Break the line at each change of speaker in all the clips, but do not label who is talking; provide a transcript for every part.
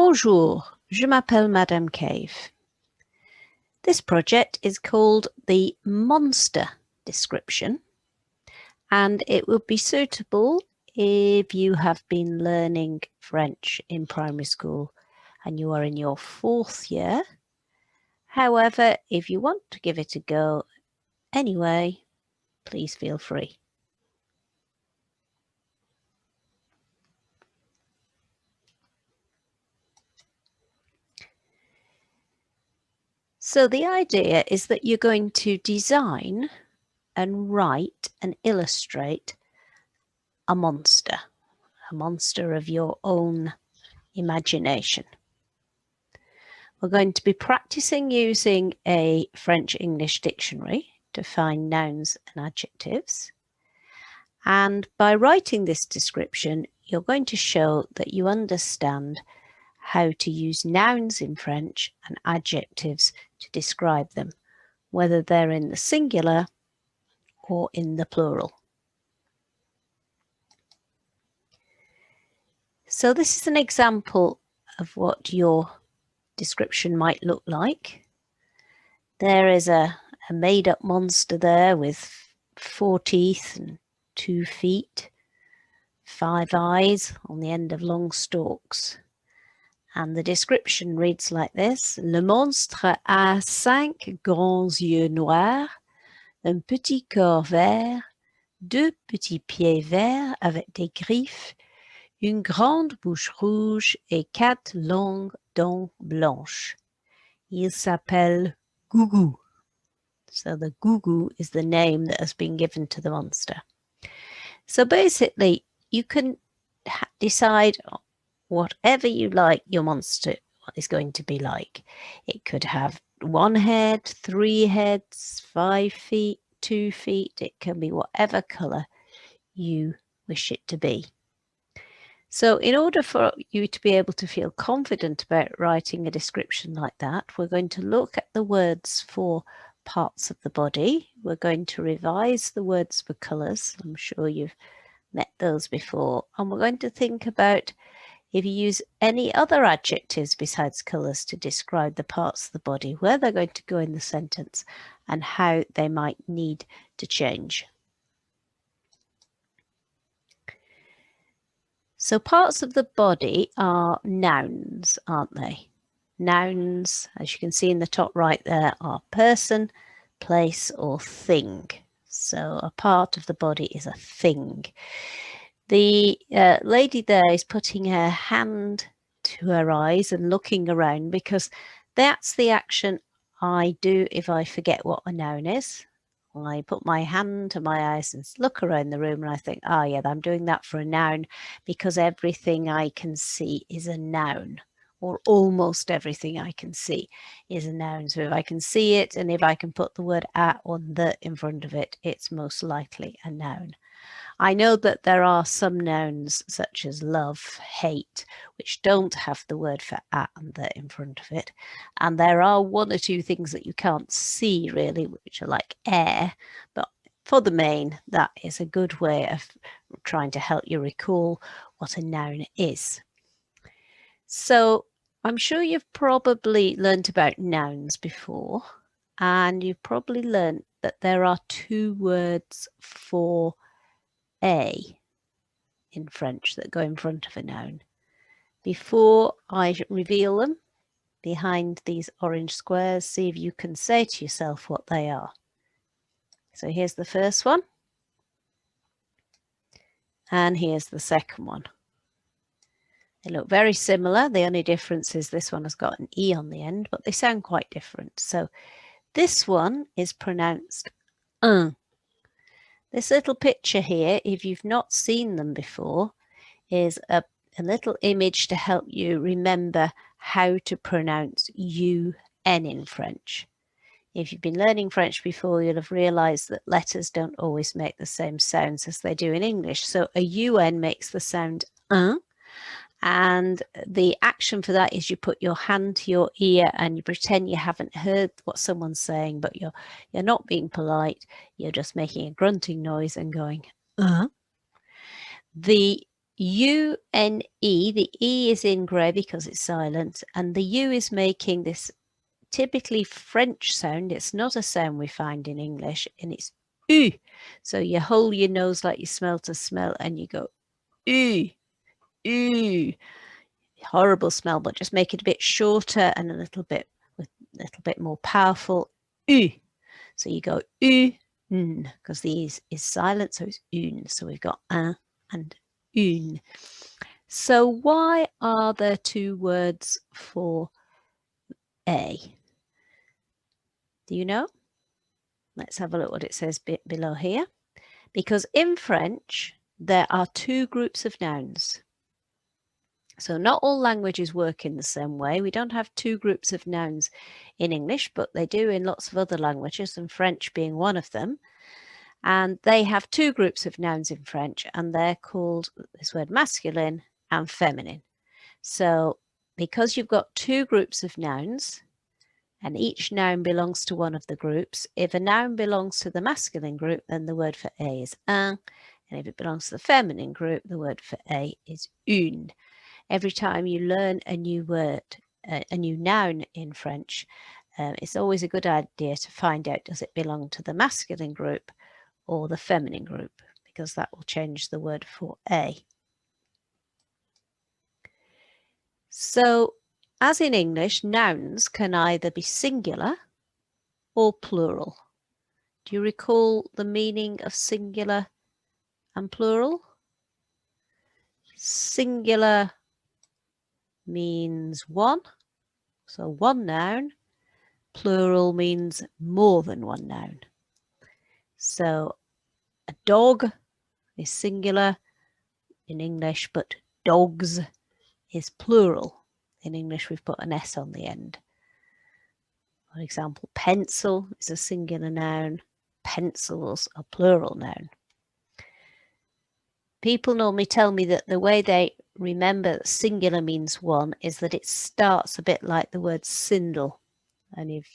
Bonjour, je m'appelle Madame Cave. This project is called the monster description, and it would be suitable if you have been learning French in primary school and you are in your 4th year. However, if you want to give it a go anyway, please feel free. So the idea is that you're going to design and write and illustrate a monster of your own imagination. We're going to be practicing using a French-English dictionary to find nouns and adjectives. And by writing this description, you're going to show that you understand how to use nouns in French and adjectives to describe them, whether they're in the singular or in the plural. So this is an example of what your description might look like. There is a made-up monster there with 4 teeth and 2 feet, 5 eyes on the end of long stalks. And the description reads like this: Le monstre a 5 grands yeux noirs, un petit corps vert, 2 petits pieds verts avec des griffes, une grande bouche rouge et 4 longues dents blanches. Il s'appelle Gougou. So the Gougou is the name that has been given to the monster. So basically, you can decide whatever you like your monster is going to be like. It could have 1 head, 3 heads, 5 feet, 2 feet. It can be whatever colour you wish it to be. So in order for you to be able to feel confident about writing a description like that, we're going to look at the words for parts of the body. We're going to revise the words for colours. I'm sure you've met those before. And we're going to think about if you use any other adjectives besides colours to describe the parts of the body, where they're going to go in the sentence and how they might need to change. So parts of the body are nouns, aren't they? Nouns, as you can see in the top right there, are person, place, or thing. So a part of the body is a thing. The lady there is putting her hand to her eyes and looking around, because that's the action I do if I forget what a noun is. I put my hand to my eyes and look around the room, and I think, oh yeah, I'm doing that for a noun, because everything I can see is a noun, or almost everything I can see is a noun. So if I can see it, and if I can put the word a or the in front of it, it's most likely a noun. I know that there are some nouns such as love, hate, which don't have the word for a and the in front of it. And there are 1 or 2 things that you can't see really, which are like air. But for the main, that is a good way of trying to help you recall what a noun is. So I'm sure you've probably learnt about nouns before, and you've probably learnt that there are 2 words for a in French that go in front of a noun. Before I reveal them, behind these orange squares, see if you can say to yourself what they are. So here's the first one, and here's the second one. They look very similar. The only difference is this one has got an E on the end, but they sound quite different. So this one is pronounced un. This little picture here, if you've not seen them before, is a little image to help you remember how to pronounce UN in French. If you've been learning French before, you'll have realised that letters don't always make the same sounds as they do in English. So a UN makes the sound un, and the action for that is you put your hand to your ear and you pretend you haven't heard what someone's saying, but you're not being polite. You're just making a grunting noise and going, The U-N-E, the E is in grey because it's silent, and the U is making this typically French sound. It's not a sound we find in English, and it's U. So you hold your nose like you smell to smell, and you go U, U. Horrible smell, but just make it a bit shorter and a little bit more powerful. U. So you go U, N, because the E is silent, so it's une. So we've got un and une. So why are there two words for a? Do you know? Let's have a look what it says below here. Because in French, there are two groups of nouns. So not all languages work in the same way. We don't have two groups of nouns in English, but they do in lots of other languages, and French being one of them. And they have two groups of nouns in French, and they're called this word masculine and feminine. So because you've got two groups of nouns, and each noun belongs to one of the groups, if a noun belongs to the masculine group, then the word for a is un, and if it belongs to the feminine group, the word for a is une. Every time you learn a new word, a new noun in French, it's always a good idea to find out, does it belong to the masculine group or the feminine group, because that will change the word for a. So, as in English, nouns can either be singular or plural. Do you recall the meaning of singular and plural? Singular means one, so one noun. Plural means more than one noun. So a dog is singular in English, but dogs is plural. In English, we've put an S on the end. For example, pencil is a singular noun. Pencils are plural noun. People normally tell me that the way they remember that singular means one is that it starts a bit like the word sindel. And if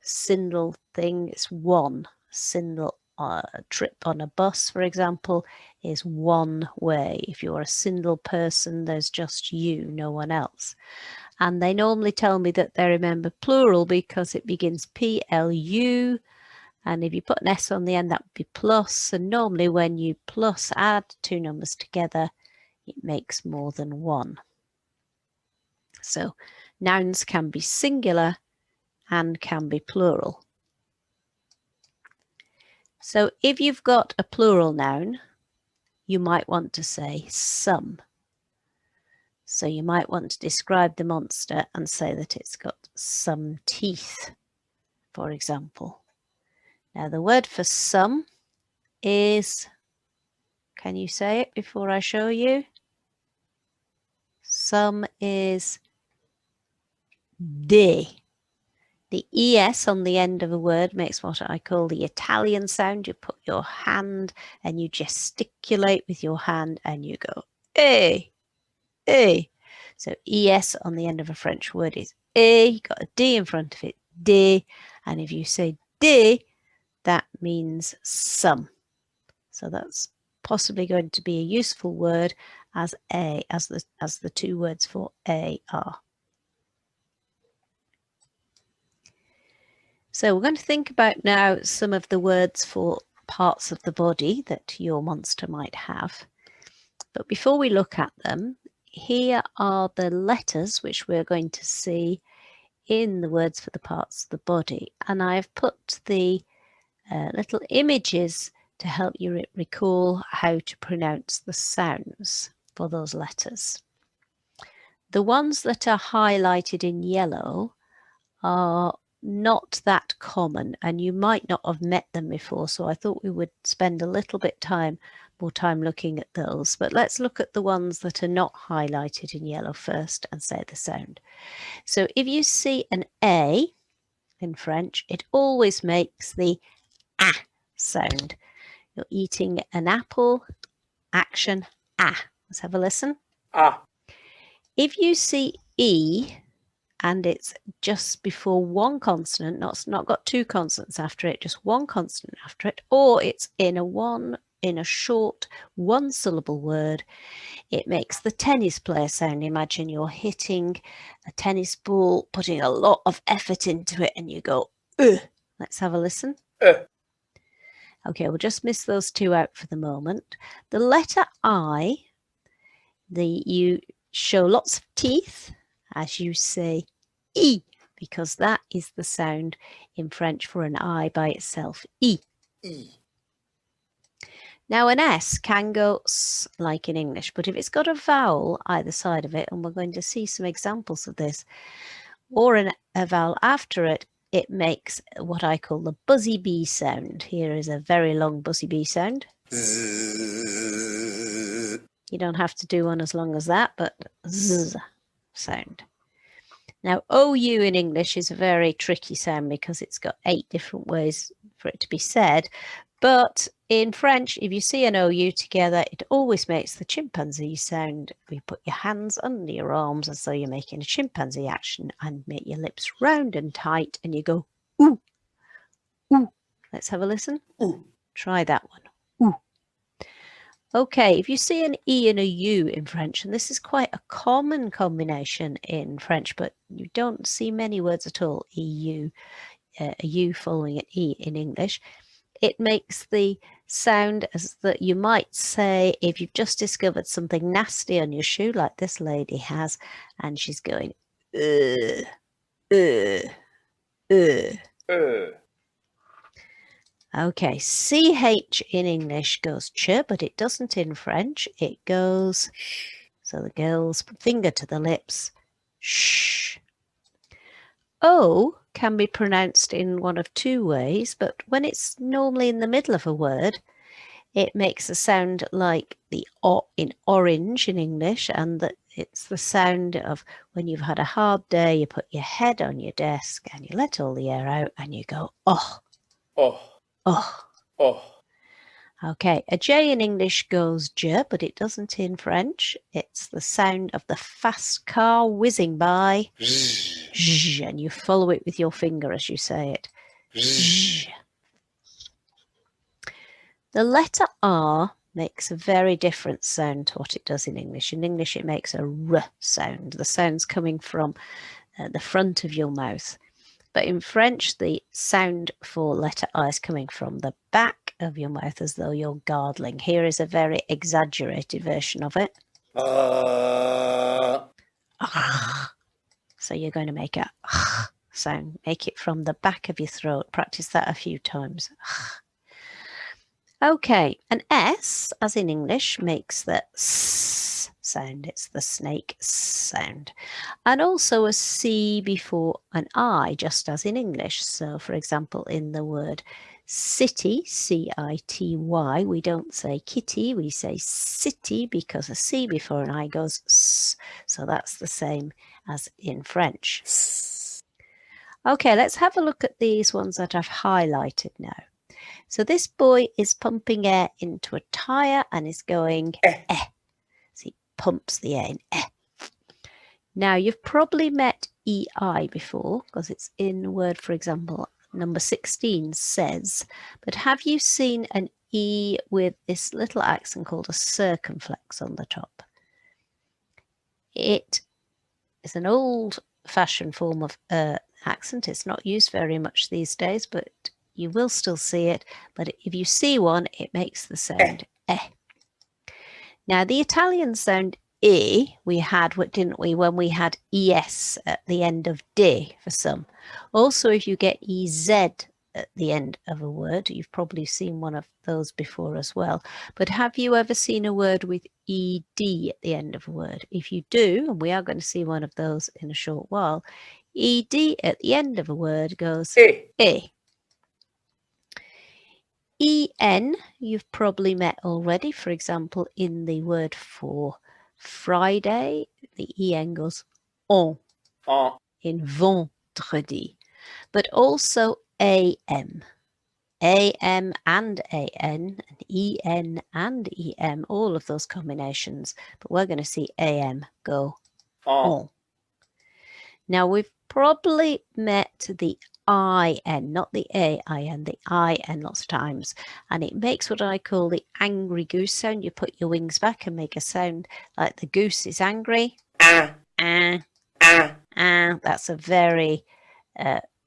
sindel thing, it's one. Sindel, a trip on a bus, for example, is one way. If you're a sindel person, there's just you, no one else. And they normally tell me that they remember plural because it begins P-L-U, and if you put an S on the end, that would be plus. And normally when you plus add two numbers together, it makes more than one. So nouns can be singular and can be plural. So if you've got a plural noun, you might want to say some. So you might want to describe the monster and say that it's got some teeth, for example. Now the word for some is, can you say it before I show you? Some is de. The ES on the end of a word makes what I call the Italian sound. You put your hand and you gesticulate with your hand and you go, eh, eh. So ES on the end of a French word is eh. You got a D in front of it, de. And if you say de, that means some. So that's possibly going to be a useful word as a, as the two words for a are. So we're going to think about now some of the words for parts of the body that your monster might have. But before we look at them, here are the letters which we're going to see in the words for the parts of the body. And I've put the little images to help you recall how to pronounce the sounds for those letters. The ones that are highlighted in yellow are not that common, and you might not have met them before, so I thought we would spend a little bit more time looking at those. But let's look at the ones that are not highlighted in yellow first and say the sound. So if you see an A in French, it always makes the ah sound. You're eating an apple, action, ah. Let's have a listen.
Ah.
If you see E and it's just before one consonant, not got two consonants after it, just one consonant after it, or it's in in a short one-syllable word, it makes the tennis player sound. Imagine you're hitting a tennis ball, putting a lot of effort into it, and you go, ugh. Let's have a listen. Okay, we'll just miss those two out for the moment. The letter I, you show lots of teeth as you say E, because that is the sound in French for an I by itself, E. Now an S can go S like in English, but if it's got a vowel either side of it, and we're going to see some examples of this, or a vowel after it, it makes what I call the buzzy bee sound. Here is a very long buzzy bee sound. You don't have to do one as long as that, but Z sound. Now, OU in English is a very tricky sound because it's got 8 different ways for it to be said. But in French, if you see an OU together, it always makes the chimpanzee sound. You put your hands under your arms as though you're making a chimpanzee action and make your lips round and tight, and you go, ooh, ooh. Let's have a listen. Ooh. Try that one. Ooh. Okay, if you see an E and a U in French, and this is quite a common combination in French, but you don't see many words at all, EU, a U following an E in English, it makes the sound as that you might say if you've just discovered something nasty on your shoe, like this lady has, and she's going, Okay, CH in English goes ch, but it doesn't in French. It goes, so the girls put finger to the lips, shh. O can be pronounced in one of 2 ways, but when it's normally in the middle of a word, it makes a sound like the O in orange in English, and that it's the sound of when you've had a hard day, you put your head on your desk and you let all the air out and you go, oh, oh. Oh. Oh. Okay, a J in English goes J, but it doesn't in French. It's the sound of the fast car whizzing by. Zzz, and you follow it with your finger as you say it. Zzz. The letter R makes a very different sound to what it does in English. In English, it makes a R sound. The sound's coming from the front of your mouth. But in French, the sound for letter I is coming from the back of your mouth as though you're gargling. Here is a very exaggerated version of it. So you're going to make a sound. Make it from the back of your throat. Practice that a few times. Okay, an S, as in English, makes the S sound. It's the snake sound. And also a C before an I, just as in English. So, for example, in the word city, C-I-T-Y, we don't say kitty, we say city because a C before an I goes S. So that's the same as in French. Okay, let's have a look at these ones that I've highlighted now. So this boy is pumping air into a tyre and is going eh. So he pumps the air in eh. Now you've probably met EI before because it's in word, for example, number 16 says, but have you seen an E with this little accent called a circumflex on the top? It is an old-fashioned form of accent. It's not used very much these days, but you will still see it. But if you see one, it makes the sound eh. Now, the Italian sound E we had, what didn't we, when we had ES at the end of D for some. Also, if you get EZ at the end of a word, you've probably seen one of those before as well. But have you ever seen a word with ED at the end of a word? If you do, and we are going to see one of those in a short while, ED at the end of a word goes E. EN, you've probably met already. For example, in the word for Friday, the EN goes on in vendredi. But also AM. AM and AN, and EN and EM, all of those combinations. But we're going to see AM go on. Now, we've probably met the I-N, not the A-I-N, the I-N lots of times. And it makes what I call the angry goose sound. You put your wings back and make a sound like the goose is angry. That's a very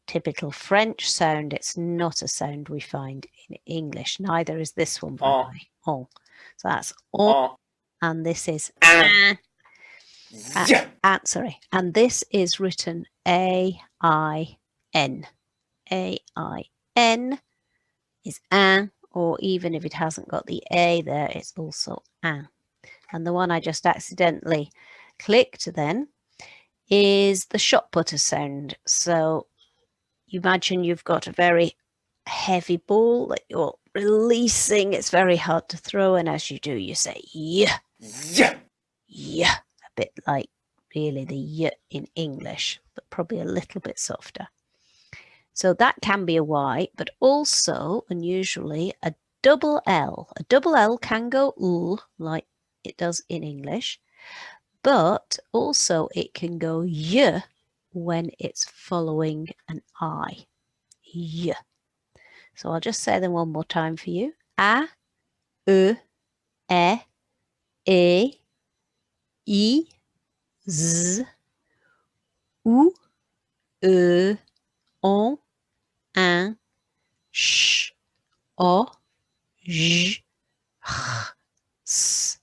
typical French sound. It's not a sound we find in English. Neither is this one, by the way. Oh. So that's and this is sorry. And this is written A-I-N. A-I-N is an, or even if it hasn't got the A there, it's also an. And the one I just accidentally clicked then is the shot putter sound. So you imagine you've got a very heavy ball that you're releasing. It's very hard to throw, and as you do, you say yeah, yeah, yeah, a bit like really the y in English, but probably a little bit softer. So that can be a Y, but also unusually a double L. A double L can go L like it does in English, but also it can go Y when it's following an I. Y. So I'll just say them one more time for you. A, E, E, I, Z, U, E, on, un, sh, o, j, h, s,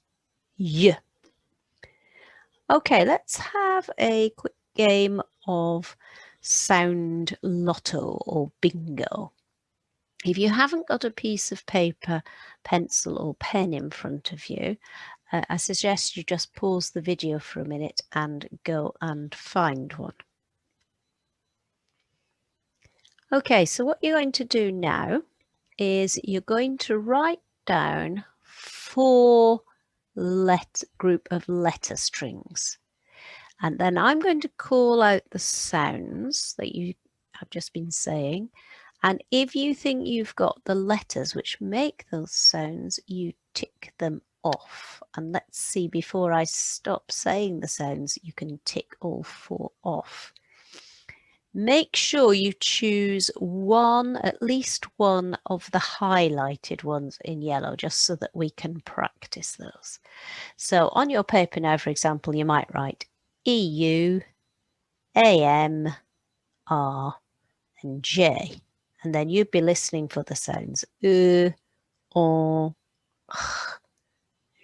y. Okay, let's have a quick game of sound lotto or bingo. If you haven't got a piece of paper, pencil or pen in front of you, I suggest you just pause the video for a minute and go and find one. Okay, so what you're going to do now is you're going to write down 4 group of letter strings. And then I'm going to call out the sounds that you have just been saying. And if you think you've got the letters which make those sounds, you tick them off. And let's see, before I stop saying the sounds, you can tick all 4 off. Make sure you choose one, at least one of the highlighted ones in yellow, just so that we can practice those. So on your paper now, for example, you might write EU, AM, R, and J. And then you'd be listening for the sounds on,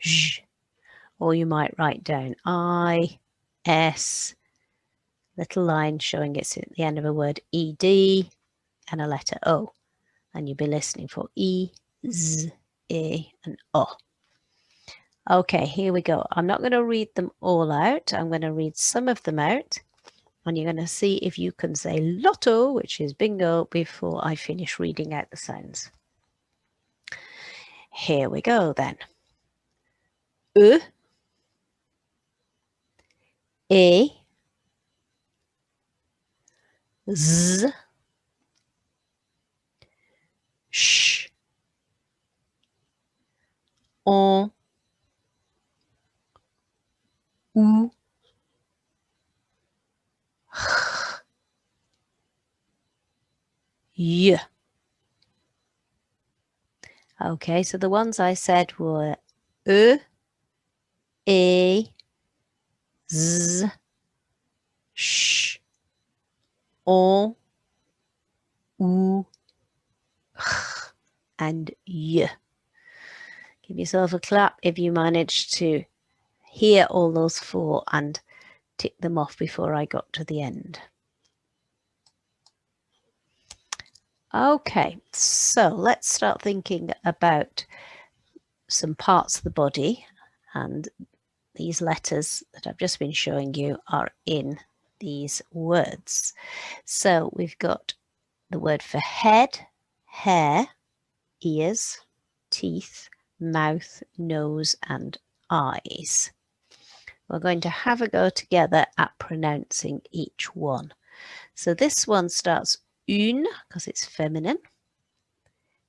j. Or you might write down I, S, little line showing it's at the end of a word, ED, and a letter O. And you'd be listening for E, Z, E, and O. Okay, here we go. I'm not going to read them all out. I'm going to read some of them out. And you're going to see if you can say lotto, which is bingo, before I finish reading out the sounds. Here we go then. E, Z, sh, on, ou, y. Okay, so the ones I said were E, Z, sh, on, ou, and y. Give yourself a clap if you managed to hear all those 4 and tick them off before I got to the end. Okay, so let's start thinking about some parts of the body, and these letters that I've just been showing you are in these words. So we've got the word for head, hair, ears, teeth, mouth, nose, and eyes. We're going to have a go together at pronouncing each one. So this one starts une because it's feminine.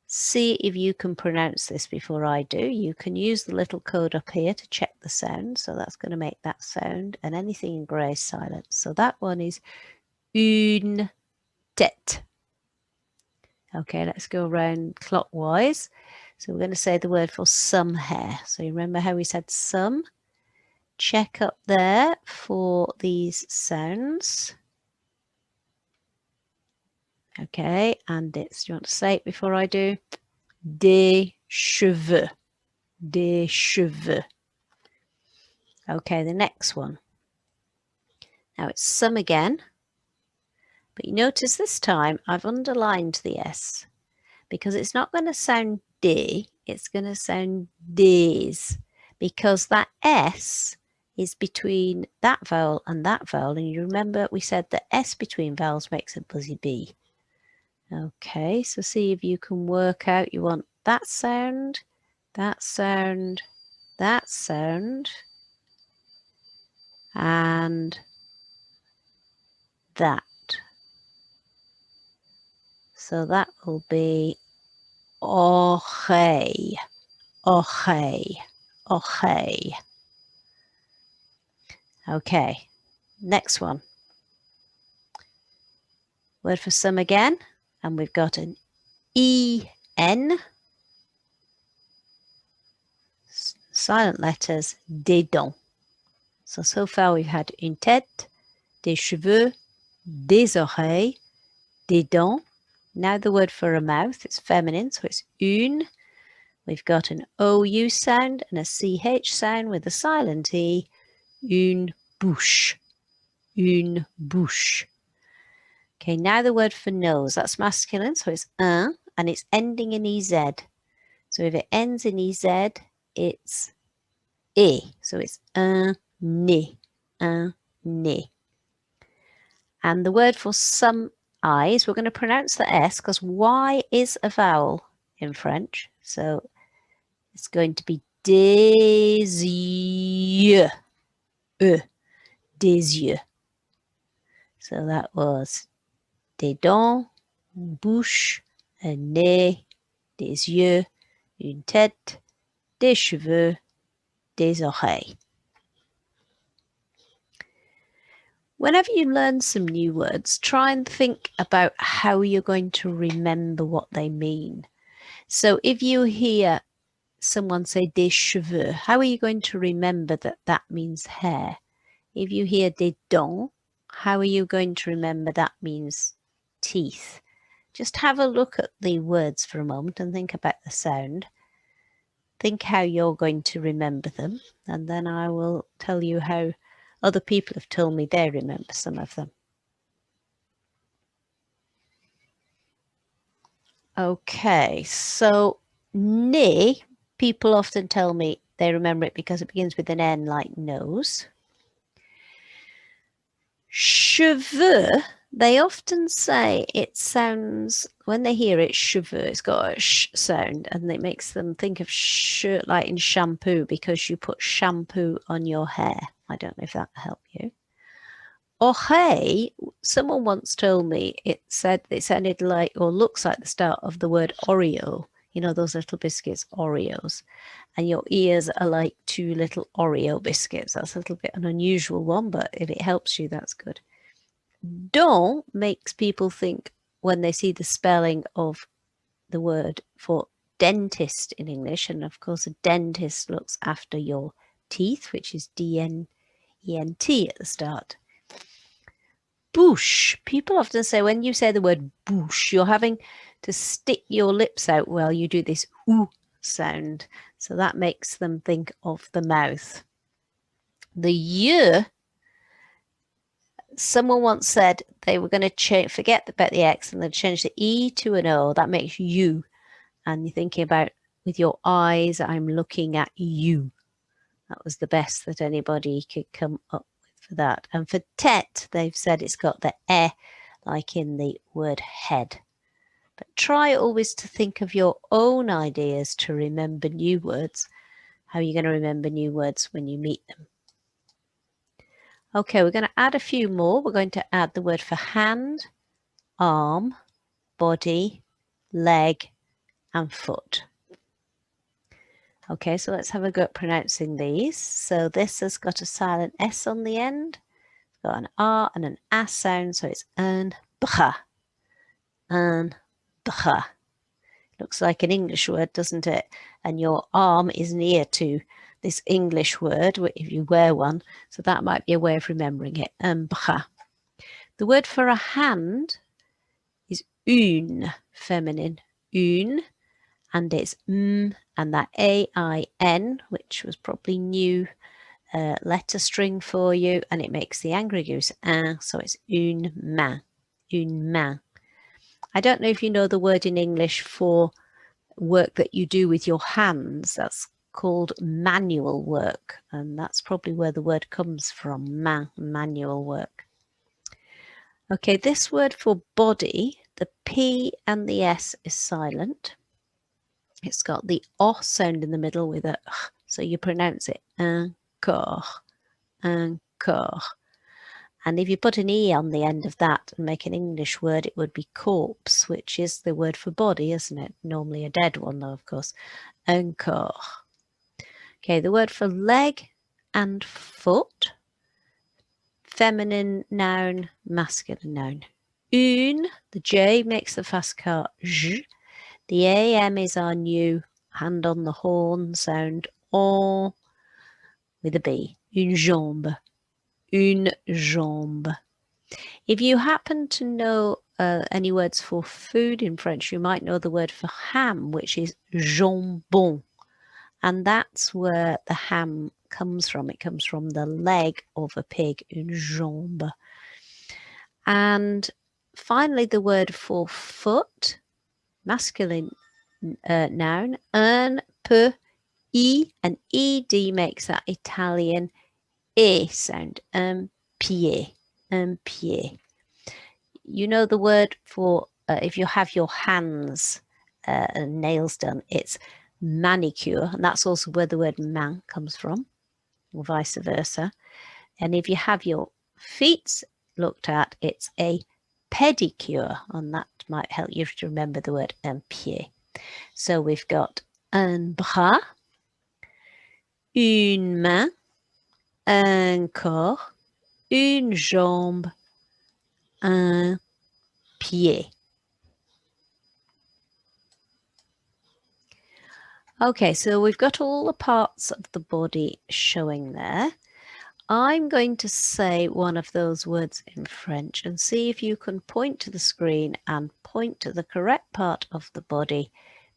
See if you can pronounce this before I do. You can use the little code up here to check the sound. So that's going to make that sound, and anything in grey is silent. So that one is une tête. Okay, let's go around clockwise. So we're going to say the word for some hair. So you remember how we said some? Check up there for these sounds. Okay, and it's, do you want to say it before I do? Des cheveux. Des cheveux. Okay, the next one. Now it's some again. But you notice this time I've underlined the S because it's not going to sound D, it's going to sound Ds because that S is between that vowel and that vowel. And you remember we said the S between vowels makes a buzzy B. Okay, so see if you can work out, you want that sound, that sound, that sound, and that. So that will be oreille, oreille, oreille. Okay, next one. Word for some again, and we've got an E-N, silent letters, des dents. So far we've had une tête, des cheveux, des oreilles, des dents. Now the word for a mouth, it's feminine, so it's une. We've got an OU sound and a CH sound with a silent E, une bouche, une bouche. Okay, now the word for nose, that's masculine, so it's un, and it's ending in EZ. So if it ends in EZ, it's E, so it's un nez, un nez. And the word for some eyes, we're going to pronounce the S because Y is a vowel in French. So it's going to be des yeux, des yeux. So that was des dents, une bouche, un nez, des yeux, une tête, des cheveux, des oreilles. Whenever you learn some new words, try and think about how you're going to remember what they mean. So if you hear someone say des cheveux, how are you going to remember that that means hair? If you hear des dents, how are you going to remember that means teeth? Just have a look at the words for a moment and think about the sound. Think how you're going to remember them, and then I will tell you how other people have told me they remember some of them. Okay, so nez, people often tell me they remember it because it begins with an N like nose. Cheveux, they often say it sounds, when they hear it, cheveux, it's got a sh sound, and it makes them think of like in shampoo because you put shampoo on your hair. I don't know if that will help you. Oreille, someone once told me it sounded like, or looks like the start of the word Oreo. You know, those little biscuits, Oreos. And your ears are like two little Oreo biscuits. That's a little bit an unusual one, but if it helps you, that's good. Dent makes people think when they see the spelling of the word for dentist in English. And of course, a dentist looks after your teeth, which is D-N-E-N-T at the start. Bouche. People often say when you say the word bouche, you're having to stick your lips out while you do this oo sound. So that makes them think of the mouth. The yeux, someone once said they were going to forget about the X and they'd change the E to an O. That makes you. And you're thinking about with your eyes, I'm looking at you. That was the best that anybody could come up with for that. And for tête, they've said it's got the E like in the word head. But try always to think of your own ideas to remember new words. How are you going to remember new words when you meet them? Okay, we're going to add a few more. We're going to add the word for hand, arm, body, leg, and foot. Okay, so let's have a go at pronouncing these. So this has got a silent S on the end. It's got an R and an A sound, so it's un bras, un Bra. Looks like an English word, doesn't it? And your arm is near to this English word if you wear one. So that might be a way of remembering it. Bra. The word for a hand is une, feminine, une, and it's and that A-I-N, which was probably new letter string for you, and it makes the angry goose, so it's une main, une main. I don't know if you know the word in English for work that you do with your hands. That's called manual work, and that's probably where the word comes from, manual work. Okay, this word for body, the P and the S is silent. It's got the O sound in the middle with a ch, so you pronounce it un corps, un corps. And if you put an E on the end of that and make an English word, it would be corpse, which is the word for body, isn't it? Normally a dead one, though, of course. Un corps. Okay, the word for leg and foot, feminine noun, masculine noun. Une, the J makes the fast car j. The AM is our new hand on the horn sound, on, with a B. Une jambe, une jambe. If you happen to know any words for food in French, you might know the word for ham, which is jambon. And that's where the ham comes from. It comes from the leg of a pig, une jambe. And finally, the word for foot, masculine noun, un, peu, e, and ed makes that Italian e sound, pied, pied. You know the word for if you have your hands and nails done, it's manicure, and that's also where the word main comes from, or vice versa. And if you have your feet looked at, it's a pedicure, and that might help you to remember the word pied. So we've got un bras, une main, un corps, une jambe, un pied. Okay, so we've got all the parts of the body showing there. I'm going to say one of those words in French and see if you can point to the screen and point to the correct part of the body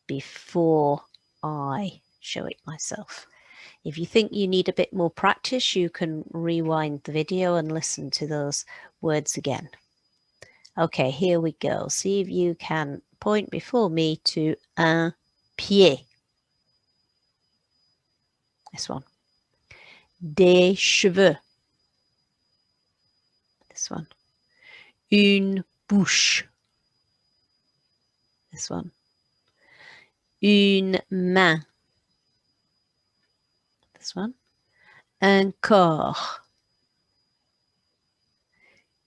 before I show it myself. If you think you need a bit more practice, you can rewind the video and listen to those words again. Okay, here we go. See if you can point before me to un pied. This one. Des cheveux. This one. Une bouche. This one. Une main. This one. Un corps.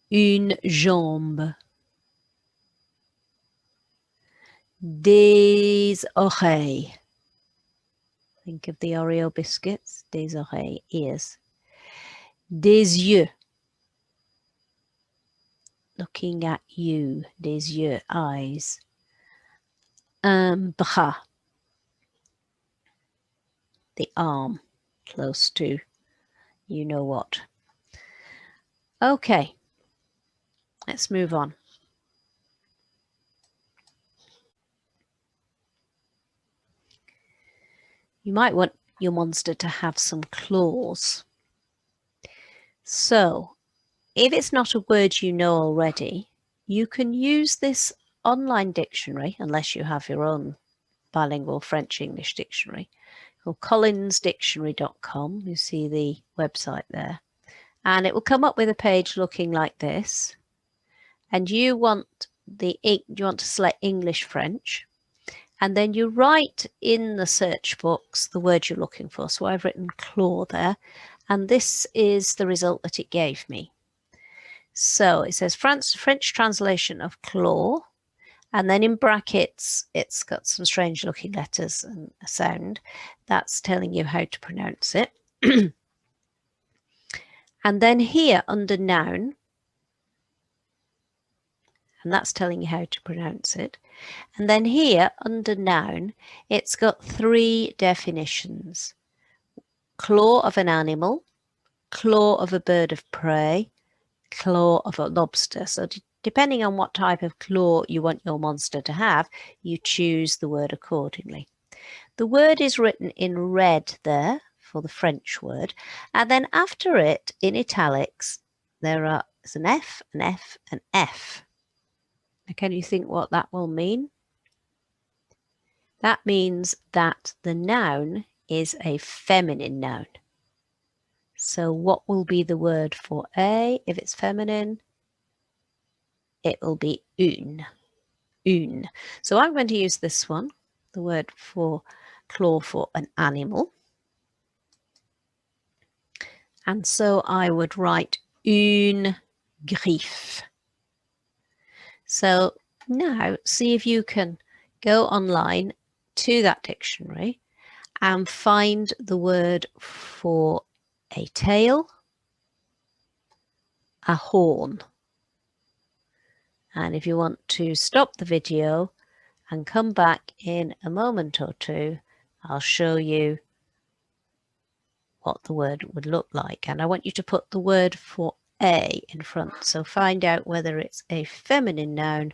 Une jambe. Des oreilles. Think of the Oreo biscuits. Des oreilles, ears. Des yeux. Looking at you. Des yeux, eyes. Un bras. The arm, close to you know what. Okay, let's move on. You might want your monster to have some claws. So, if it's not a word you know already, you can use this online dictionary, unless you have your own bilingual French-English dictionary, called collinsdictionary.com. You see the website there. And it will come up with a page looking like this. And you want to select English, French. And then you write in the search box the word you're looking for. So I've written claw there. And this is the result that it gave me. So it says French translation of claw. And then in brackets, it's got some strange looking letters and a sound. That's telling you how to pronounce it. And then here under noun, and that's telling you how to pronounce it. And then here under noun, it's got three definitions. Claw of an animal, claw of a bird of prey, claw of a lobster. So depending on what type of claw you want your monster to have, you choose the word accordingly. The word is written in red there for the French word, and then after it in italics there's an F, an F, an F. Now, can you think what that will mean? That means that the noun is a feminine noun. So what will be the word for a if it's feminine? It will be une. Une. So I'm going to use this one, the word for claw for an animal. And so I would write une griffe. So now see if you can go online to that dictionary and find the word for a tail, a horn. And if you want to stop the video and come back in a moment or two, I'll show you what the word would look like. And I want you to put the word for a in front. So find out whether it's a feminine noun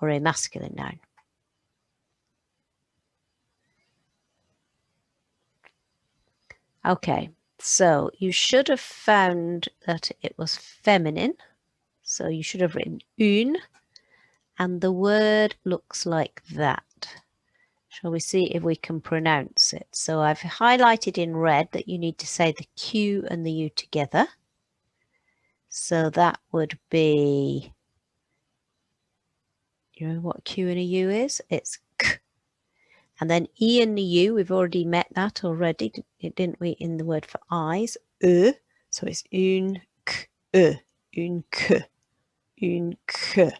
or a masculine noun. Okay, so you should have found that it was feminine. So you should have written une, and the word looks like that. Shall we see if we can pronounce it? So I've highlighted in red that you need to say the Q and the U together. So that would be, you know what Q and a U is? It's K. And then E and the U, we've already met that already, didn't we, in the word for eyes? So it's une K, une K, une K.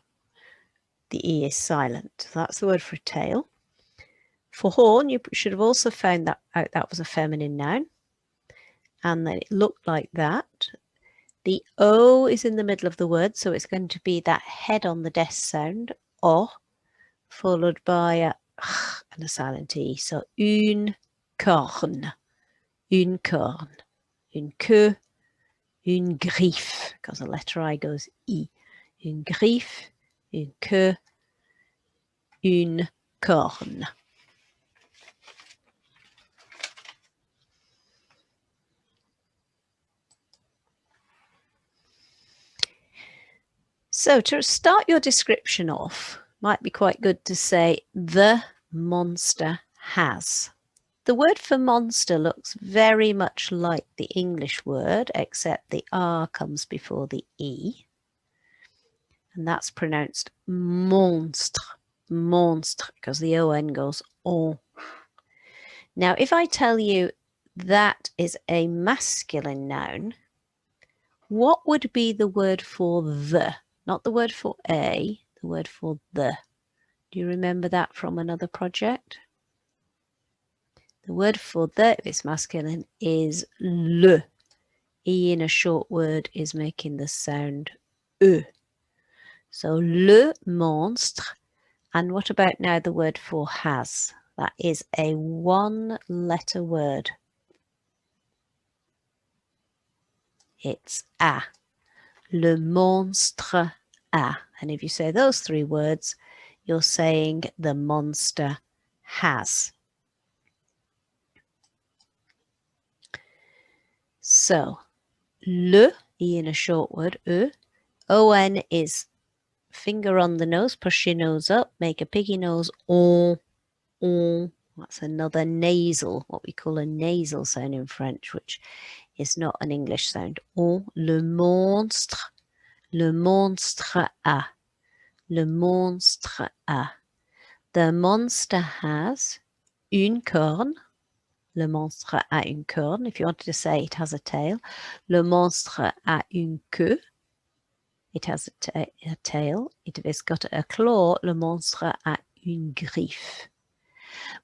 The E is silent. So that's the word for tail. For horn, you should have also found that out that was a feminine noun. And then it looked like that. The O is in the middle of the word, so it's going to be that head on the desk sound, O, followed by a ch and a silent E. So une corne, une corne, une queue, une griffe, because the letter I goes I. Une griffe, une queue, une corne. So to start your description off, might be quite good to say the monster has. The word for monster looks very much like the English word, except the R comes before the E. And that's pronounced monstre, monstre, because the ON goes on. Now, if I tell you that is a masculine noun, what would be the word for the? Not the word for a, the word for the. Do you remember that from another project? The word for the, if it's masculine, is le. E in a short word is making the sound e. So le monstre. And what about now the word for has? That is a one-letter word. It's a. Le monstre a. And if you say those three words, you're saying the monster has. So, le, E in a short word, e. O-N is finger on the nose, push your nose up, make a piggy nose, on. That's another nasal, what we call a nasal sound in French, which is not an English sound. On, le monstre a. Le monstre a. The monster has une corne. Le monstre a une corne. If you wanted to say it has a tail. Le monstre a une queue. It has a tail. If it's got a claw, le monstre a une griffe.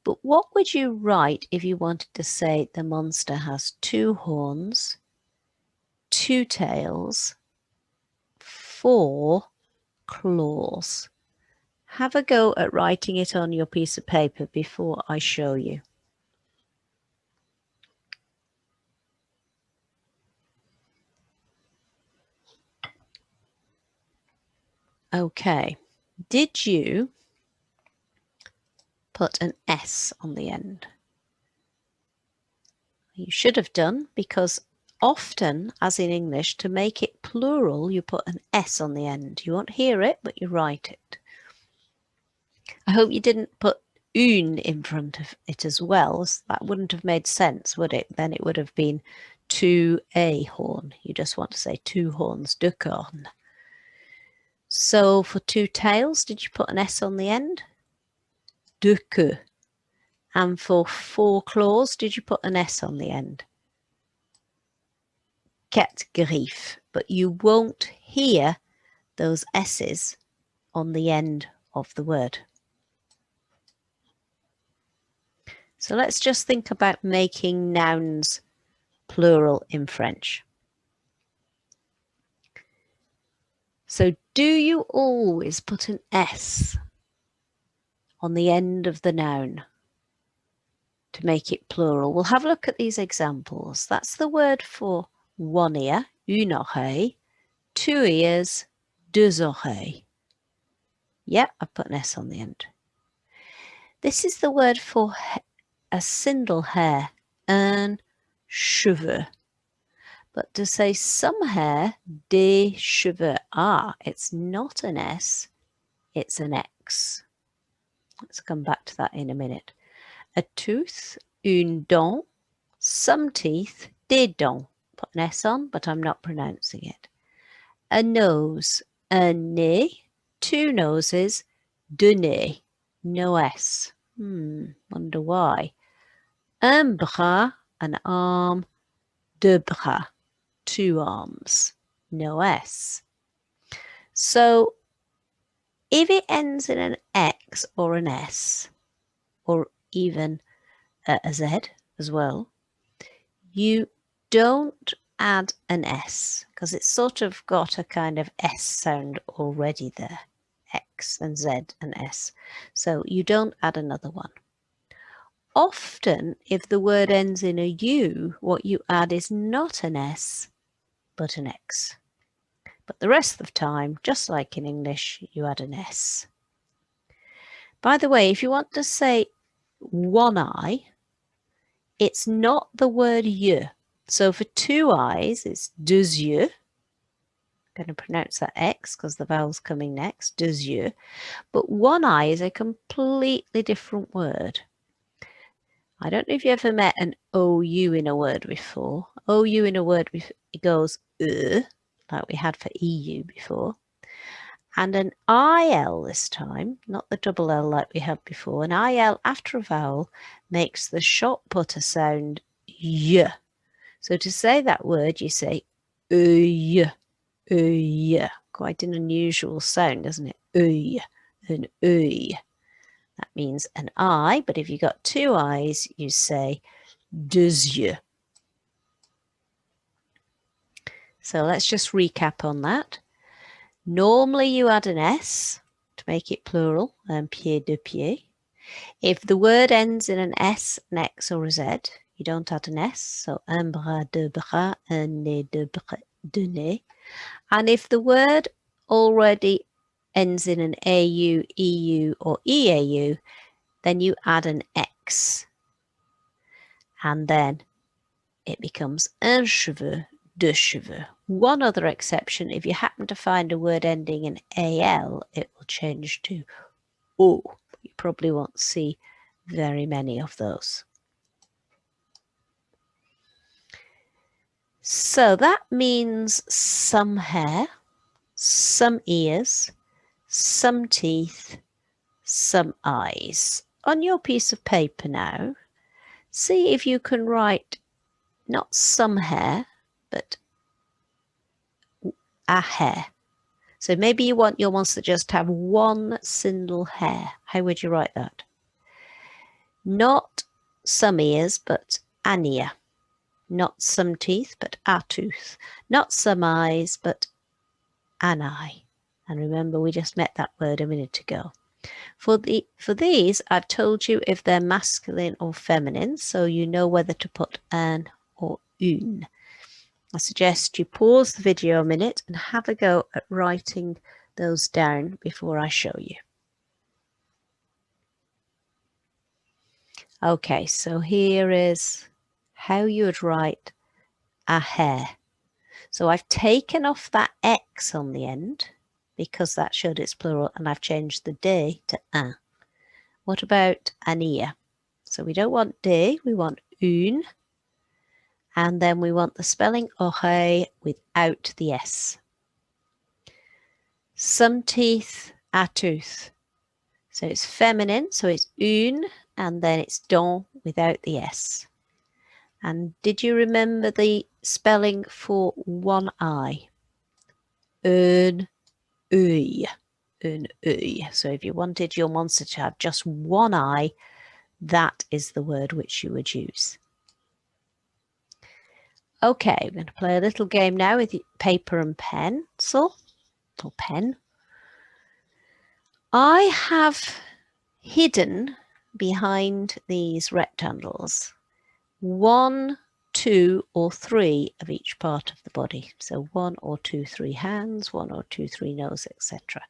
But what would you write if you wanted to say the monster has two horns, two tails, four claws? Have a go at writing it on your piece of paper before I show you. Okay, did you put an S on the end? You should have done, because often, as in English, to make it plural, you put an S on the end. You won't hear it, but you write it. I hope you didn't put une in front of it as well. That wouldn't have made sense, would it? Then it would have been to a horn. You just want to say two horns, deux cornes. So for two tails, did you put an S on the end? Deux queues. And for four claws, did you put an S on the end? Quatre griffes. But you won't hear those S's on the end of the word. So let's just think about making nouns plural in French. So do you always put an S on the end of the noun to make it plural? We'll have a look at these examples. That's the word for one ear, une oreille, two ears, deux oreilles. Yep, I put an S on the end. This is the word for a single hair, un cheveu. But to say some hair, des cheveux, it's not an S, it's an X. Let's come back to that in a minute. A tooth, une dent, some teeth, des dents. Put an S on, but I'm not pronouncing it. A nose, un nez, two noses, deux nez. No S. Wonder why. Un bras, an arm, deux bras, two arms. No S. So if it ends in an X or an S, or even a Z as well, you don't add an S, because it's sort of got a kind of S sound already there. X and Z and S. So you don't add another one. Often, if the word ends in a U, what you add is not an S, but an X. But the rest of the time, just like in English, you add an S. By the way, if you want to say one eye, it's not the word yeux. So for two eyes, it's deux yeux. I'm going to pronounce that X because the vowel's coming next, deux yeux. But one eye is a completely different word. I don't know if you ever met an OU in a word before. OU in a word, it goes like we had for EU before. And an IL this time, not the double L like we had before. An IL after a vowel makes the shot putter sound y. So to say that word, you say y. Quite an unusual sound, doesn't it? An That means an I, but if you've got two I's, you say deux yeux. So let's just recap on that. Normally you add an S to make it plural, un pied, deux pieds. If the word ends in an S, an X or a Z, you don't add an S. So un bras, deux bras, un nez, deux nez. And if the word already ends in an AU, EU or EAU, then you add an X. And then it becomes un cheveu, deux cheveux. One other exception, if you happen to find a word ending in AL, it will change to O. You probably won't see very many of those. So that means some hair, some ears, some teeth, some eyes. On your piece of paper now, see if you can write not some hair, but a hair. So maybe you want your ones to just have one single hair. How would you write that? Not some ears, but an ear. Not some teeth, but a tooth. Not some eyes, but an eye. And remember, we just met that word a minute ago. For these, I've told you if they're masculine or feminine, so you know whether to put an or une. I suggest you pause the video a minute and have a go at writing those down before I show you. Okay, so here is how you would write a hair. So I've taken off that X on the end because that showed it's plural, and I've changed the D to un. What about an ear? So we don't want D, we want une. And then we want the spelling oreille without the S. Some teeth, a tooth. So it's feminine, so it's une, and then it's dent without the S. And did you remember the spelling for one eye? Un œil. Un œil. So if you wanted your monster to have just one eye, that is the word which you would use. Okay, we're going to play a little game now with paper and pencil, or pen. I have hidden behind these rectangles 1, 2, or 3 of each part of the body. So 1 or 2, 3 hands, 1 or 2, 3 nose, etc.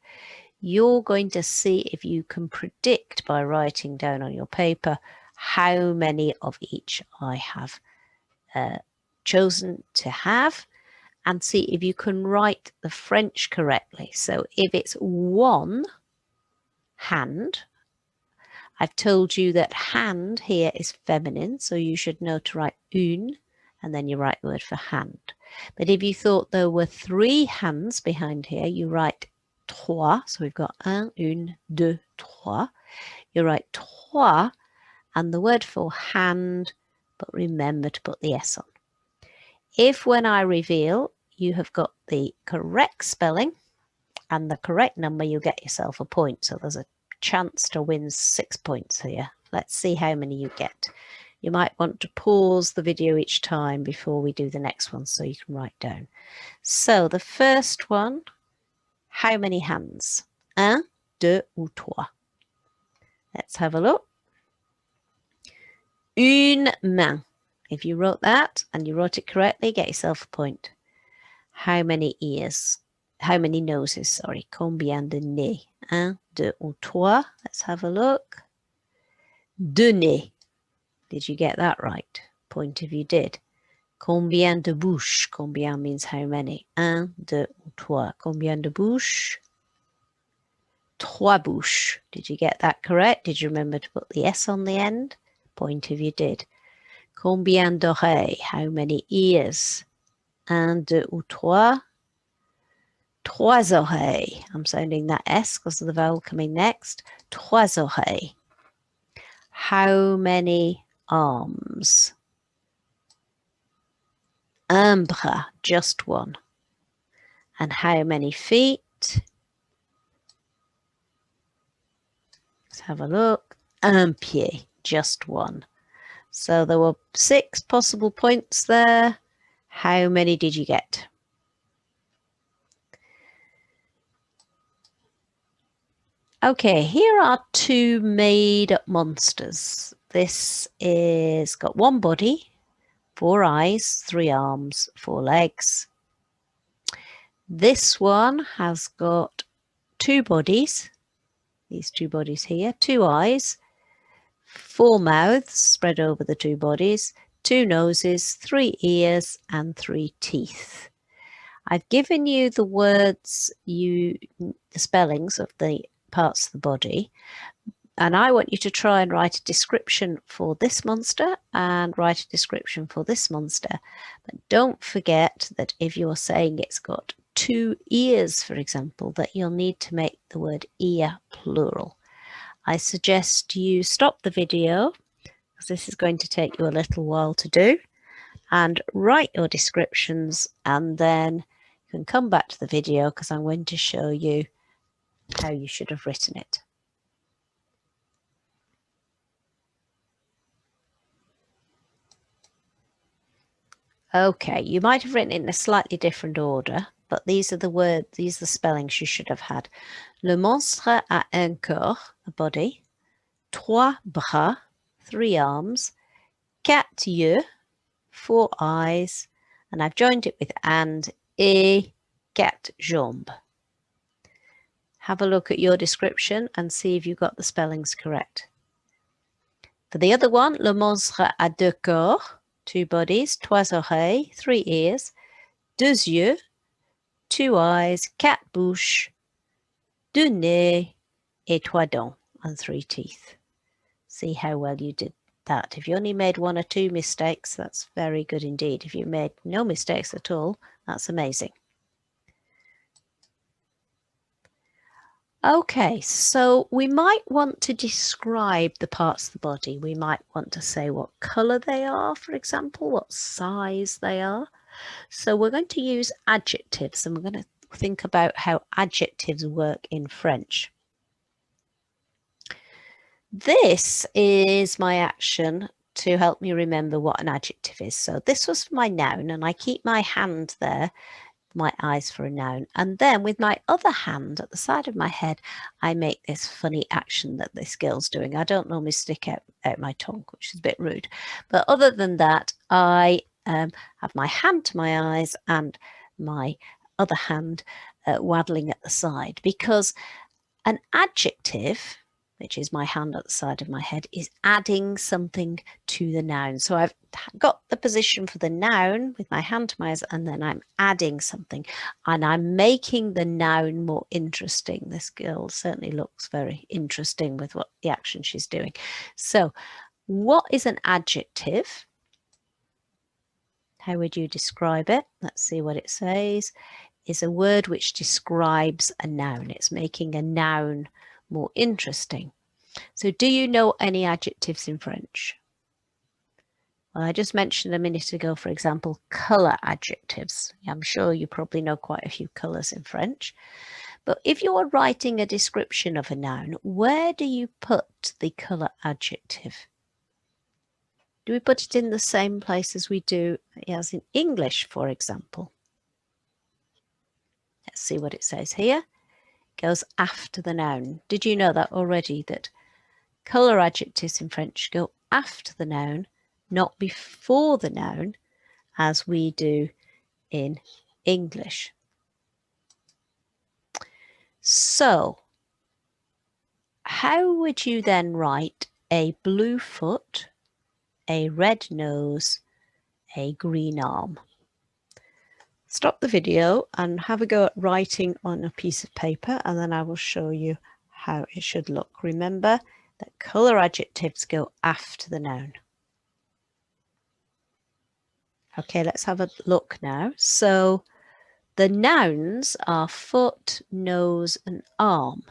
You're going to see if you can predict by writing down on your paper how many of each I have chosen to have, and see if you can write the French correctly. So if it's one hand, I've told you that hand here is feminine, so you should know to write une, and then you write the word for hand. But if you thought there were 3 hands behind here, you write trois. So we've got un, une, deux, trois. You write trois, and the word for hand, but remember to put the S on. If when I reveal you have got the correct spelling and the correct number, you get yourself a point. So there's a chance to win 6 points here. Let's see how many you get. You might want to pause the video each time before we do the next one so you can write down. So the first one, how many hands? Un, deux ou trois? Let's have a look. Une main. If you wrote that and you wrote it correctly, get yourself a point. How many ears? How many noses? Sorry. Combien de nez? Un, deux ou trois? Let's have a look. Deux nez. Did you get that right? Point if you did. Combien de bouches? Combien means how many? Un, deux ou trois. Combien de bouches? Trois bouches. Did you get that correct? Did you remember to put the S on the end? Point if you did. Combien d'oreilles? How many ears? Un, deux ou trois? Trois oreilles. I'm sounding that S because of the vowel coming next. Trois oreilles. How many arms? Un bras, just one. And how many feet? Let's have a look. Un pied, just one. So there were 6 possible points there. How many did you get? Okay, here are 2 made-up monsters. This is got 1 body, 4 eyes, 3 arms, 4 legs. This one has got 2 bodies, these 2 bodies here, 2 eyes, 4 mouths spread over the 2 bodies, 2 noses, 3 ears, and 3 teeth. I've given you the words, the spellings of the parts of the body, and I want you to try and write a description for this monster and write a description for this monster. But don't forget that if you're saying it's got 2 ears, for example, that you'll need to make the word ear plural. I suggest you stop the video because this is going to take you a little while to do, and write your descriptions, and then you can come back to the video because I'm going to show you how you should have written it. Okay, you might have written it in a slightly different order. but these are the words, these are the spellings you should have had. Le monstre a un corps, a body, trois bras, 3 arms, quatre yeux, 4 eyes, and I've joined it with et quatre jambes. Have a look at your description and see if you got the spellings correct. For the other one, le monstre a 2 corps, 2 bodies, 3 oreilles, 3 ears, 2 yeux, 2 eyes, 4 bouches, 2 nez, et 3 dents, and 3 teeth. See how well you did that. If you only made 1 or 2 mistakes, that's very good indeed. If you made no mistakes at all, that's amazing. Okay, so we might want to describe the parts of the body. We might want to say what colour they are, for example, what size they are. So we're going to use adjectives, and we're going to think about how adjectives work in French. This is my action to help me remember what an adjective is. So this was my noun, and I keep my hand there, my eyes for a noun, and then with my other hand at the side of my head I make this funny action that this girl's doing. I don't normally stick out my tongue, which is a bit rude, but other than that I have my hand to my eyes and my other hand waddling at the side, because an adjective, which is my hand at the side of my head, is adding something to the noun. So I've got the position for the noun with my hand to my eyes, and then I'm adding something, and I'm making the noun more interesting. This girl certainly looks very interesting with what the action she's doing. So what is an adjective? How would you describe it? Let's see what it says. Is a word which describes a noun. It's making a noun more interesting. So do you know any adjectives in French? Well, I just mentioned a minute ago, for example, colour adjectives. I'm sure you probably know quite a few colours in French. But if you are writing a description of a noun, where do you put the colour adjective? Do we put it in the same place as we do as in English, for example? Let's see what it says here. Goes after the noun. Did you know that already, that colour adjectives in French go after the noun, not before the noun, as we do in English? So how would you then write a blue foot, a red nose, a green arm? Stop the video and have a go at writing on a piece of paper, and then I will show you how it should look. Remember that colour adjectives go after the noun. Okay, let's have a look now. So the nouns are foot, nose and arm.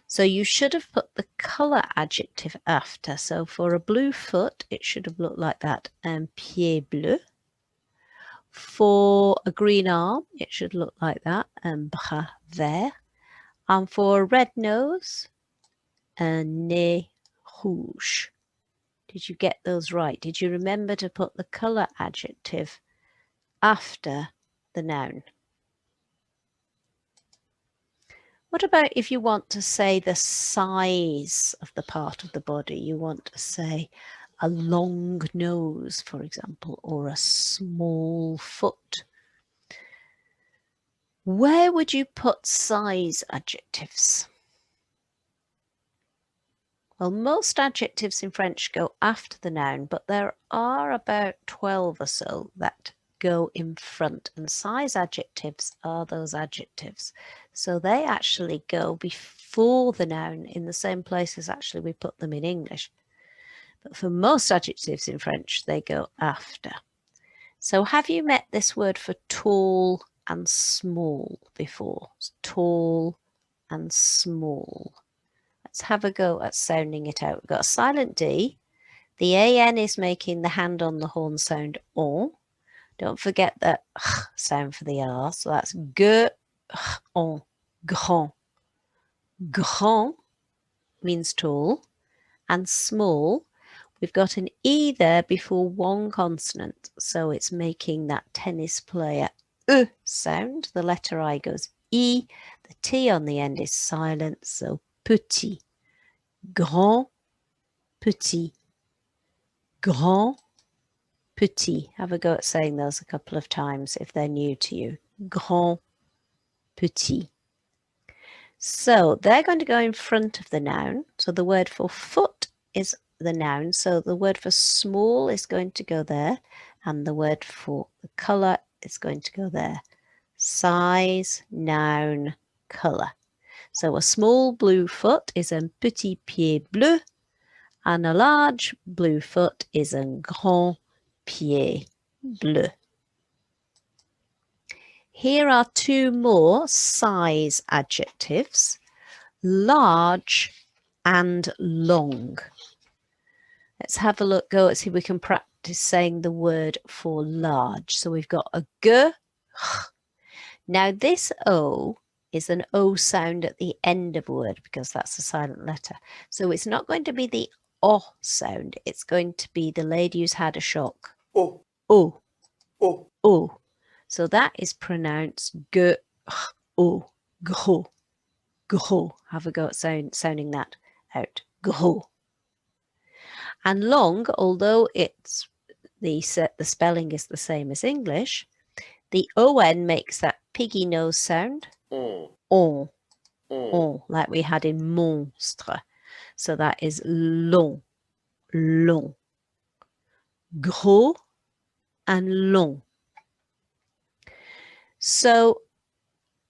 So you should have put the colour adjective after. So for a blue foot, it should have looked like that, un pied bleu. For a green arm, it should look like that, un bras vert. And for a red nose, un nez rouge. Did you get those right? Did you remember to put the colour adjective after the noun? What about if you want to say the size of the part of the body? You want to say a long nose, for example, or a small foot. Where would you put size adjectives? Well, most adjectives in French go after the noun, but there are about 12 or so that go in front, and size adjectives are those adjectives. So they actually go before the noun in the same place as actually we put them in English. But for most adjectives in French, they go after. So have you met this word for tall and small before? Tall and small. Let's have a go at sounding it out. We've got a silent D. The AN is making the hand on the horn sound on. Don't forget the sound for the R. So that's g, on, grand. Grand means tall, and small. We've got an E there before one consonant, so it's making that tennis player E sound. The letter I goes E. The T on the end is silent, so petit. Grand, petit. Grand, petit. Have a go at saying those a couple of times if they're new to you. Grand, petit. So they're going to go in front of the noun. So the word for foot is the noun. So the word for small is going to go there. And the word for the colour is going to go there. Size, noun, colour. So a small blue foot is un petit pied bleu. And a large blue foot is un grand pied bleu. Here are two more size adjectives, large and long. Let's have a look, go and see if we can practice saying the word for large. So we've got a g. Now this O is an O sound at the end of a word because that's a silent letter. So it's not going to be the O sound. It's going to be the lady who's had a shock.
O.
O.
O.
O. So that is pronounced g, o, gros, gros. Have a go at sounding that out. Gros. And long, although it's the spelling is the same as English, the on makes that piggy nose sound. On, like we had in monstre. So that is long, long. Gros and long. So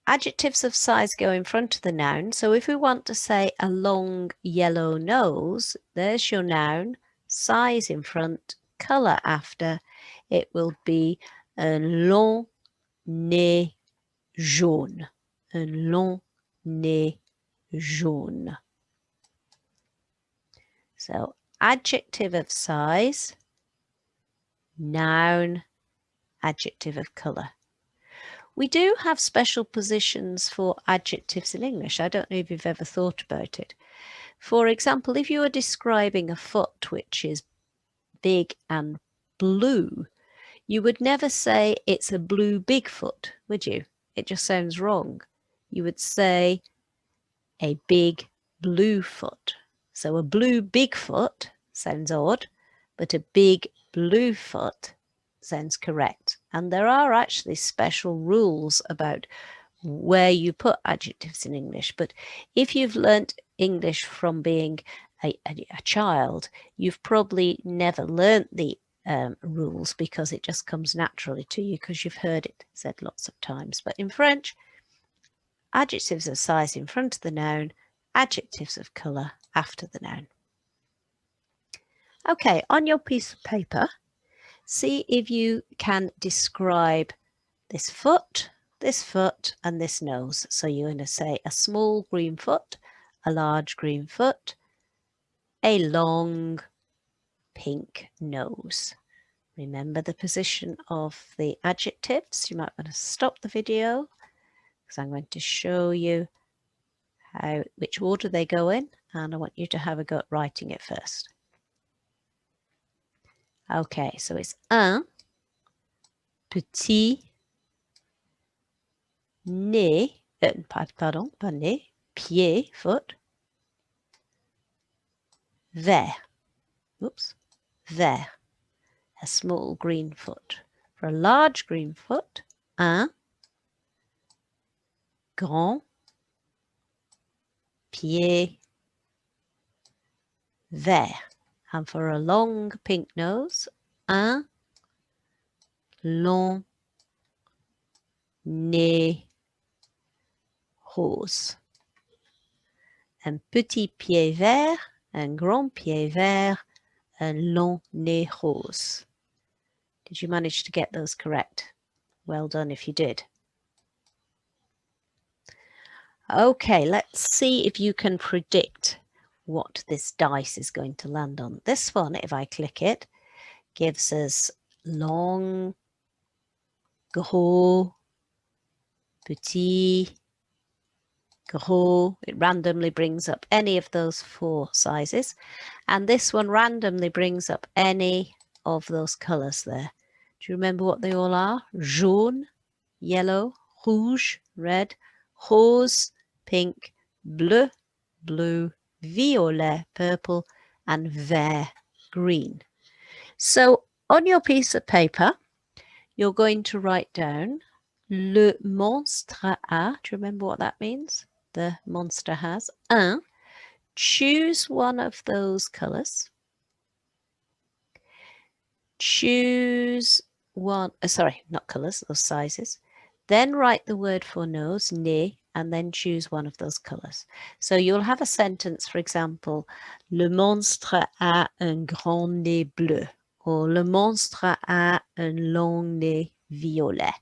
adjectives of size go in front of the noun. So if we want to say a long yellow nose, there's your noun, size in front, colour after. It will be un long nez jaune. Un long nez jaune. So adjective of size, noun, adjective of colour. We do have special positions for adjectives in English. I don't know if you've ever thought about it. For example, if you were describing a foot which is big and blue, you would never say it's a blue big foot, would you? It just sounds wrong. You would say a big blue foot. So a blue big foot sounds odd, but a big blue foot sounds correct. And there are actually special rules about where you put adjectives in English. But if you've learnt English from being a child, you've probably never learnt the rules because it just comes naturally to you because you've heard it said lots of times. But in French, adjectives of size in front of the noun, adjectives of colour after the noun. Okay, on your piece of paper, see if you can describe this foot, and this nose. So you're going to say a small green foot, a large green foot, a long pink nose. Remember the position of the adjectives. You might want to stop the video because I'm going to show you which order they go in, and I want you to have a go at writing it first. Okay, so it's un petit nez, pardon, pas nez, pied, foot, vert. Oops, vert, a small green foot. For a large green foot, un grand pied vert. And for a long pink nose, un long nez rose. Un petit pied vert, un grand pied vert, un long nez rose. Did you manage to get those correct? Well done if you did. Okay, let's see if you can predict what this dice is going to land on. This one, if I click it, gives us long, gros, petit, gros. It randomly brings up any of those four sizes. And this one randomly brings up any of those colours there. Do you remember what they all are? Jaune, yellow, rouge, red, rose, pink, bleu, blue, violet, purple, and vert, green. So on your piece of paper, you're going to write down le monstre a. Do you remember what that means? The monster has. Un. Choose one of those colours. Choose one, sorry, not colours, those sizes. Then write the word for nose, nez, and then choose one of those colours. So you'll have a sentence, for example, le monstre a un grand nez bleu, or le monstre a un long nez violet.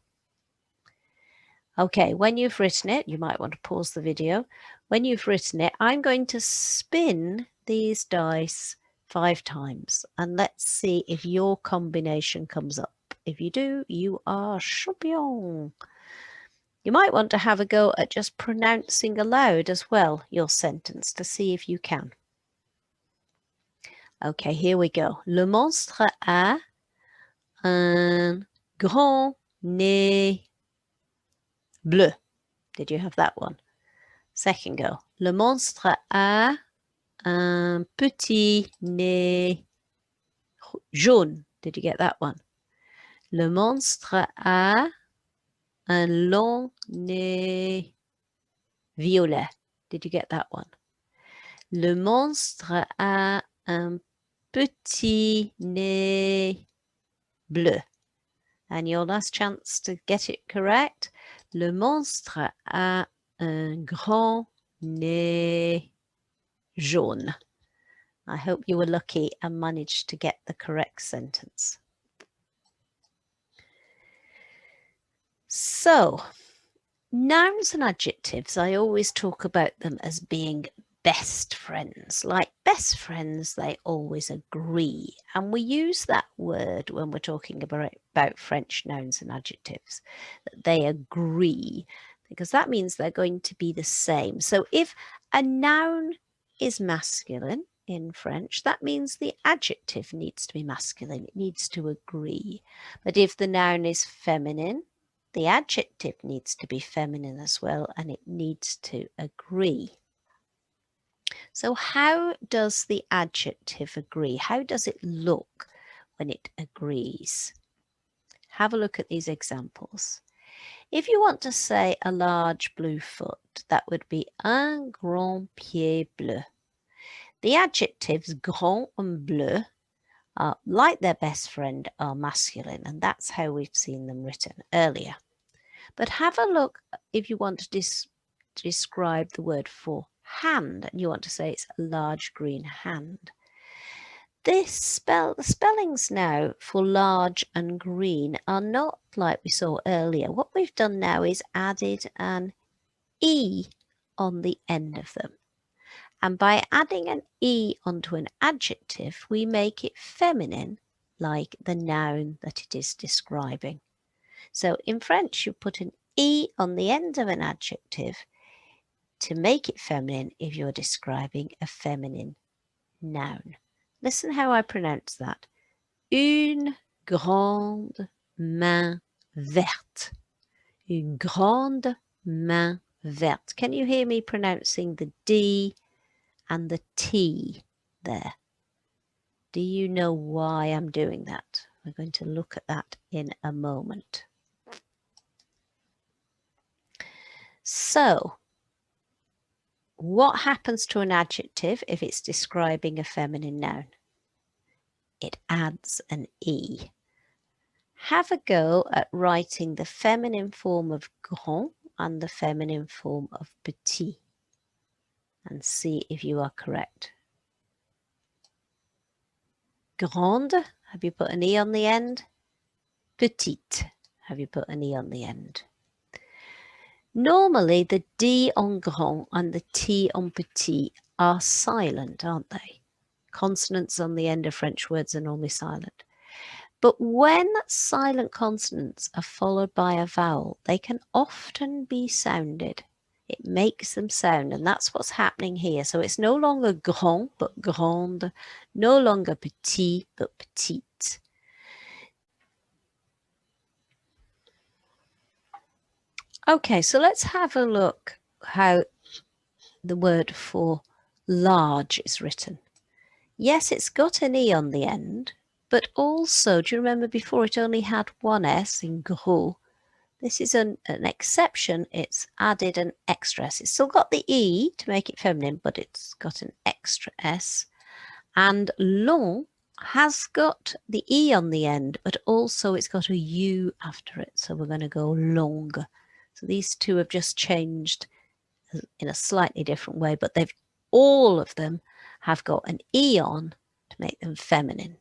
Okay, when you've written it, you might want to pause the video. When you've written it, I'm going to spin these dice 5 times and let's see if your combination comes up. If you do, you are champion. You might want to have a go at just pronouncing aloud as well your sentence to see if you can. Okay, here we go. Le monstre a un grand nez bleu. Did you have that one? Second go. Le monstre a un petit nez jaune. Did you get that one? Le monstre a un long nez violet. Did you get that one? Le monstre a un petit nez bleu. And your last chance to get it correct. Le monstre a un grand nez jaune. I hope you were lucky and managed to get the correct sentence. So, nouns and adjectives, I always talk about them as being best friends. Like best friends, they always agree. And we use that word when we're talking about French nouns and adjectives, that they agree, because that means they're going to be the same. So if a noun is masculine in French, that means the adjective needs to be masculine. It needs to agree. But if the noun is feminine, the adjective needs to be feminine as well, and it needs to agree. So how does the adjective agree? How does it look when it agrees? Have a look at these examples. If you want to say a large blue foot, that would be un grand pied bleu. The adjectives grand and bleu, like their best friend, are masculine, and that's how we've seen them written earlier. But have a look if you want to describe the word for hand, and you want to say it's a large green hand. The spellings now for large and green are not like we saw earlier. What we've done now is added an E on the end of them. And by adding an E onto an adjective, we make it feminine, like the noun that it is describing. So in French, you put an E on the end of an adjective to make it feminine if you're describing a feminine noun. Listen how I pronounce that. Une grande main verte. Une grande main verte. Can you hear me pronouncing the D and the T there? Do you know why I'm doing that? We're going to look at that in a moment. So, what happens to an adjective if it's describing a feminine noun? It adds an E. Have a go at writing the feminine form of grand and the feminine form of petit and see if you are correct. Grande, have you put an E on the end? Petite, have you put an E on the end? Normally, the D on grand and the T on petit are silent, aren't they? Consonants on the end of French words are normally silent. But when silent consonants are followed by a vowel, they can often be sounded. It makes them sound, and that's what's happening here. So it's no longer grand, but grande, no longer petit, but petite. Okay, so let's have a look how the word for large is written. Yes, it's got an E on the end, but also, do you remember before it only had one S in gros? This is an exception. It's added an extra S. It's still got the E to make it feminine, but it's got an extra S. And long has got the E on the end, but also it's got a U after it. So we're going to go longer. So these two have just changed in a slightly different way, but all of them have got an E on to make them feminine.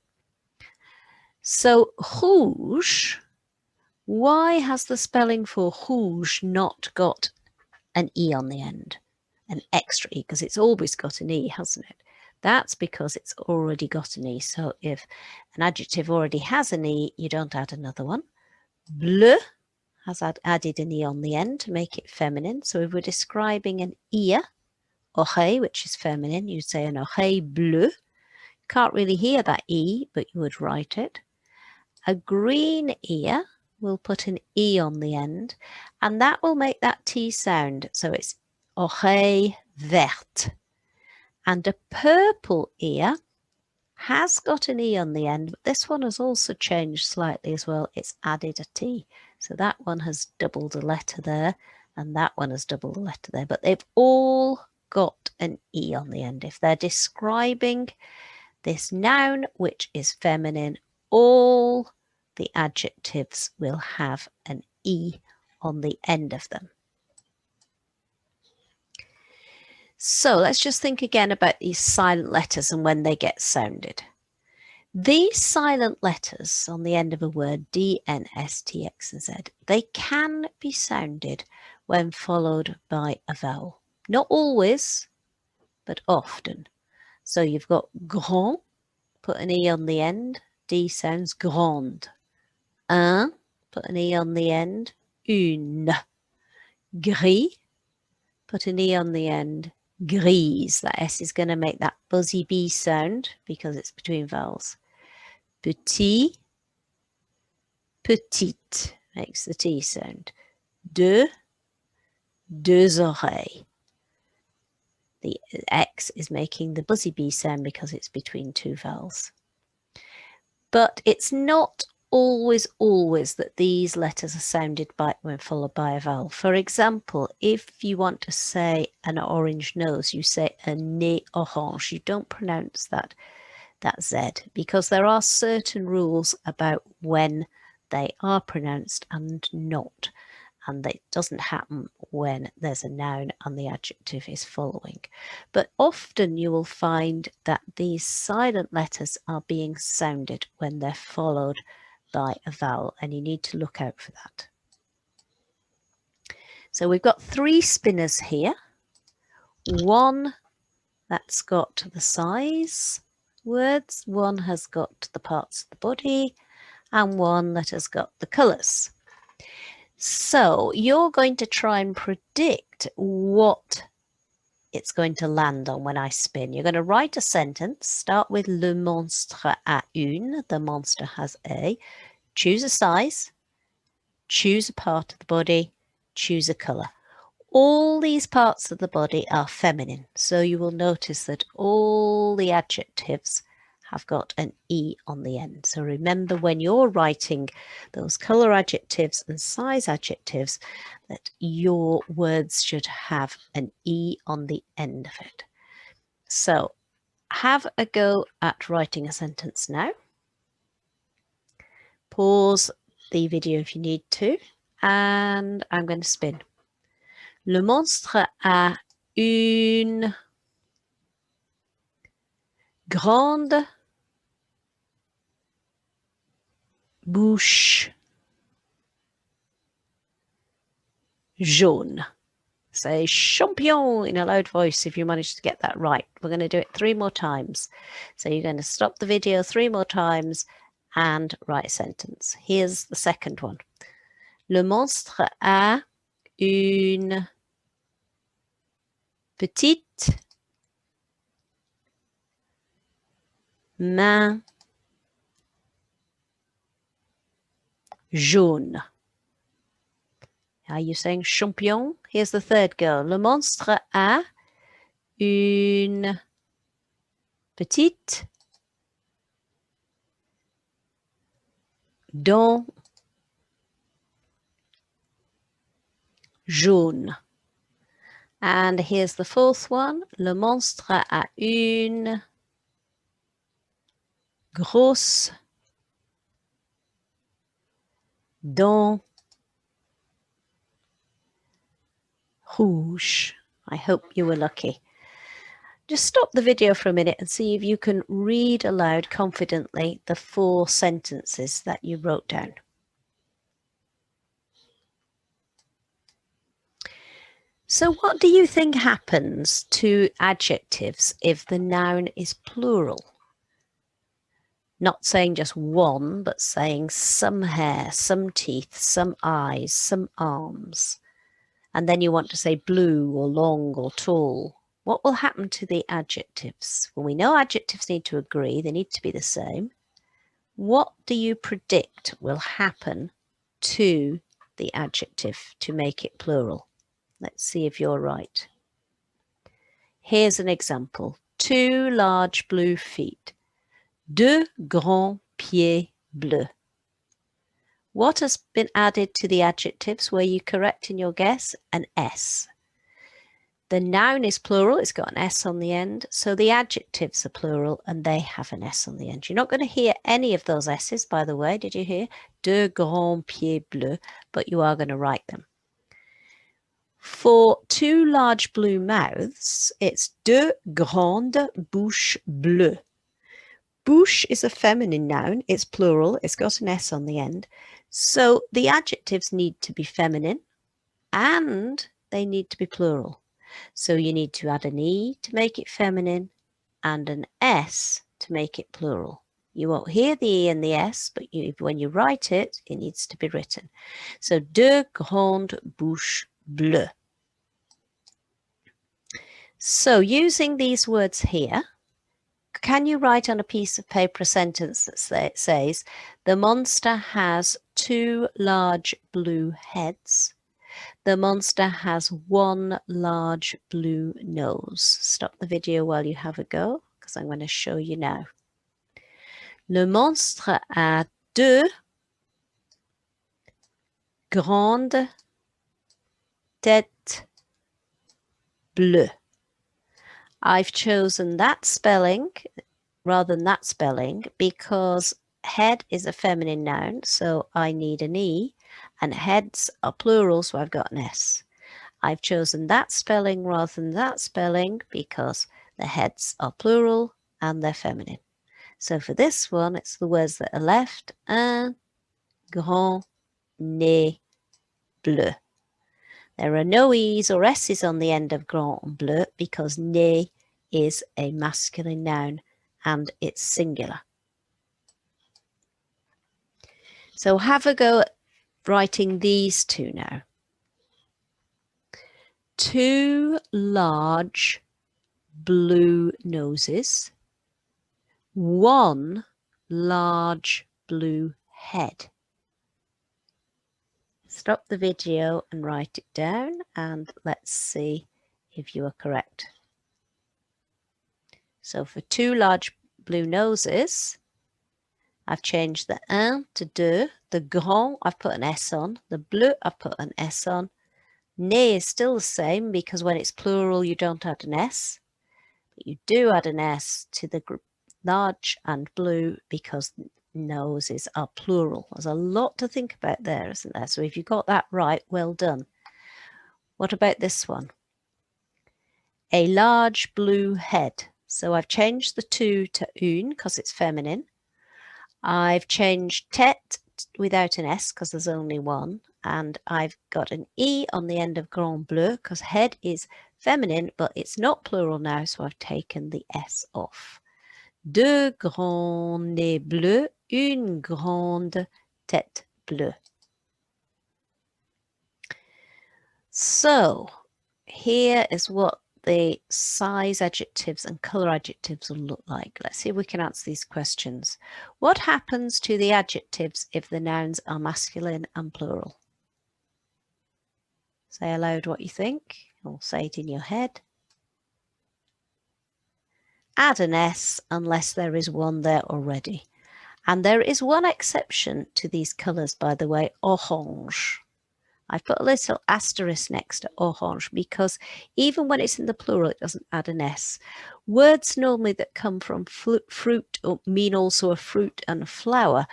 So rouge, why has the spelling for rouge not got an E on the end? An extra E, because it's always got an E, hasn't it? That's because it's already got an E. So if an adjective already has an E, you don't add another one. Bleu has added an E on the end to make it feminine. So if we're describing an ear, oreille, which is feminine, you'd say an oreille bleue. Can't really hear that E, but you would write it. A green ear, we'll put an E on the end, and that will make that T sound. So it's oreille verte. And a purple ear has got an E on the end, but this one has also changed slightly as well. It's added a T. So that one has doubled a letter there, and that one has doubled a letter there. But they've all got an E on the end. If they're describing this noun, which is feminine, all the adjectives will have an E on the end of them. So let's just think again about these silent letters and when they get sounded. These silent letters on the end of a word, D, N, S, T, X, and Z, they can be sounded when followed by a vowel. Not always, but often. So you've got grand, put an E on the end, D sounds grande. Un, put an E on the end, une. Gris, put an E on the end, grise. That S is going to make that buzzy B sound because it's between vowels. Petit, petite makes the T sound. Deux, deux oreilles. The X is making the buzzy B sound because it's between two vowels. But it's not always that these letters are sounded when followed by a vowel. For example, if you want to say an orange nose, you say un nez orange. You don't pronounce that Z, because there are certain rules about when they are pronounced and not. And that doesn't happen when there's a noun and the adjective is following. But often you will find that these silent letters are being sounded when they're followed by a vowel, and you need to look out for that. So we've got 3 spinners here. One that's got the size words, one has got the parts of the body, and one that has got the colours. So you're going to try and predict what it's going to land on when I spin. You're going to write a sentence, start with le monstre a une, the monster has a, choose a size, choose a part of the body, choose a colour. All these parts of the body are feminine, so you will notice that all the adjectives have got an E on the end. So remember, when you're writing those colour adjectives and size adjectives, that your words should have an E on the end of it. So have a go at writing a sentence now. Pause the video if you need to, and I'm going to spin. Le monstre a une grande bouche jaune. Say champion in a loud voice if you manage to get that right. We're going to do it 3 more times. So you're going to stop the video 3 more times and write a sentence. Here's the second one. Le monstre a une petite main jaune. Are you saying champion? Here's the third girl. Le monstre a une petite dent jaune. And here's the fourth one. Le monstre a une grosse dent rouge. I hope you were lucky. Just stop the video for a minute and see if you can read aloud confidently the 4 sentences that you wrote down. So what do you think happens to adjectives if the noun is plural? Not saying just one, but saying some hair, some teeth, some eyes, some arms. And then you want to say blue or long or tall. What will happen to the adjectives? Well, we know adjectives need to agree. They need to be the same. What do you predict will happen to the adjective to make it plural? Let's see if you're right. Here's an example. 2 large blue feet. 2 grands pieds bleus. What has been added to the adjectives? Were you correct in your guess? An S. The noun is plural, it's got an S on the end, so the adjectives are plural and they have an S on the end. You're not going to hear any of those S's, by the way, did you hear? 2 grands pieds bleus, but you are going to write them. For 2 large blue mouths, it's 2 grandes bouches bleues. Bouche is a feminine noun, it's plural, it's got an S on the end. So the adjectives need to be feminine and they need to be plural. So you need to add an E to make it feminine and an S to make it plural. You won't hear the E and the S, but when you write it, it needs to be written. So 2 grandes bouches bleues. So using these words here, can you write on a piece of paper a sentence that says, the monster has 2 large blue heads. The monster has 1 large blue nose. Stop the video while you have a go, because I'm going to show you now. Le monstre a 2 grandes têtes bleues. I've chosen that spelling rather than that spelling because head is a feminine noun, so I need an E, and heads are plural, so I've got an S. I've chosen that spelling rather than that spelling because the heads are plural and they're feminine. So for this one, it's the words that are left. Un grand nez bleu. There are no E's or S's on the end of grand and bleu because nez is a masculine noun and it's singular. So have a go at writing these 2 now. 2 large blue noses, 1 large blue head. Stop the video and write it down and let's see if you are correct. So for 2 large blue noses, I've changed the un to 2. The grand, I've put an S on. The bleu, I've put an S on. Nez is still the same because when it's plural, you don't add an S. But you do add an S to the large and blue because noses are plural. There's a lot to think about there, isn't there? So if you got that right, well done. What about this one? A large blue head. So I've changed the 2 to une because it's feminine. I've changed tête without an S because there's only 1. And I've got an E on the end of grand bleu because head is feminine, but it's not plural now, so I've taken the S off. 2 grands nez bleus, une grande tête bleue. So here is what the size adjectives and colour adjectives will look like. Let's see if we can answer these questions. What happens to the adjectives if the nouns are masculine and plural? Say aloud what you think, or say it in your head. Add an S unless there is one there already. And there is one exception to these colours, by the way, orange. I've put a little asterisk next to orange because even when it's in the plural, it doesn't add an S. Words normally that come from fruit or mean also a fruit and a flower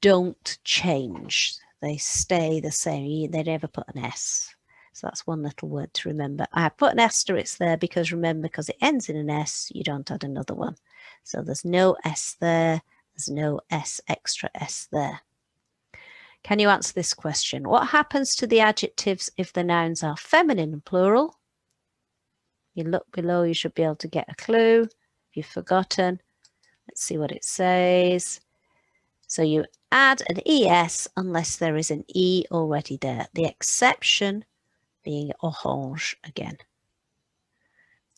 don't change. They stay the same. They never put an S. So that's one little word to remember. I have put an asterisk there because remember, because it ends in an S, you don't add another one. So there's no S there. There's no S, extra S there. Can you answer this question? What happens to the adjectives if the nouns are feminine and plural? You look below, you should be able to get a clue. If you've forgotten, let's see what it says. So you add an ES unless there is an E already there. The exception being orange again.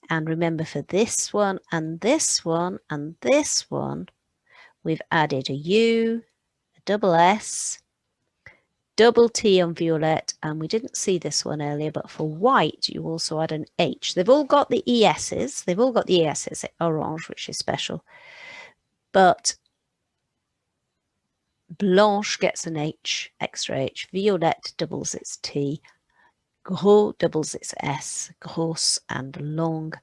And remember, for this one and this one and this one, we've added a U, a double S, double T on violet, and we didn't see this one earlier, but for white, you also add an H. They've all got the ESs. They've all got the ESs, orange, which is special. But blanche gets an H, extra H. Violet doubles its T. Gros doubles its S. Grosse and long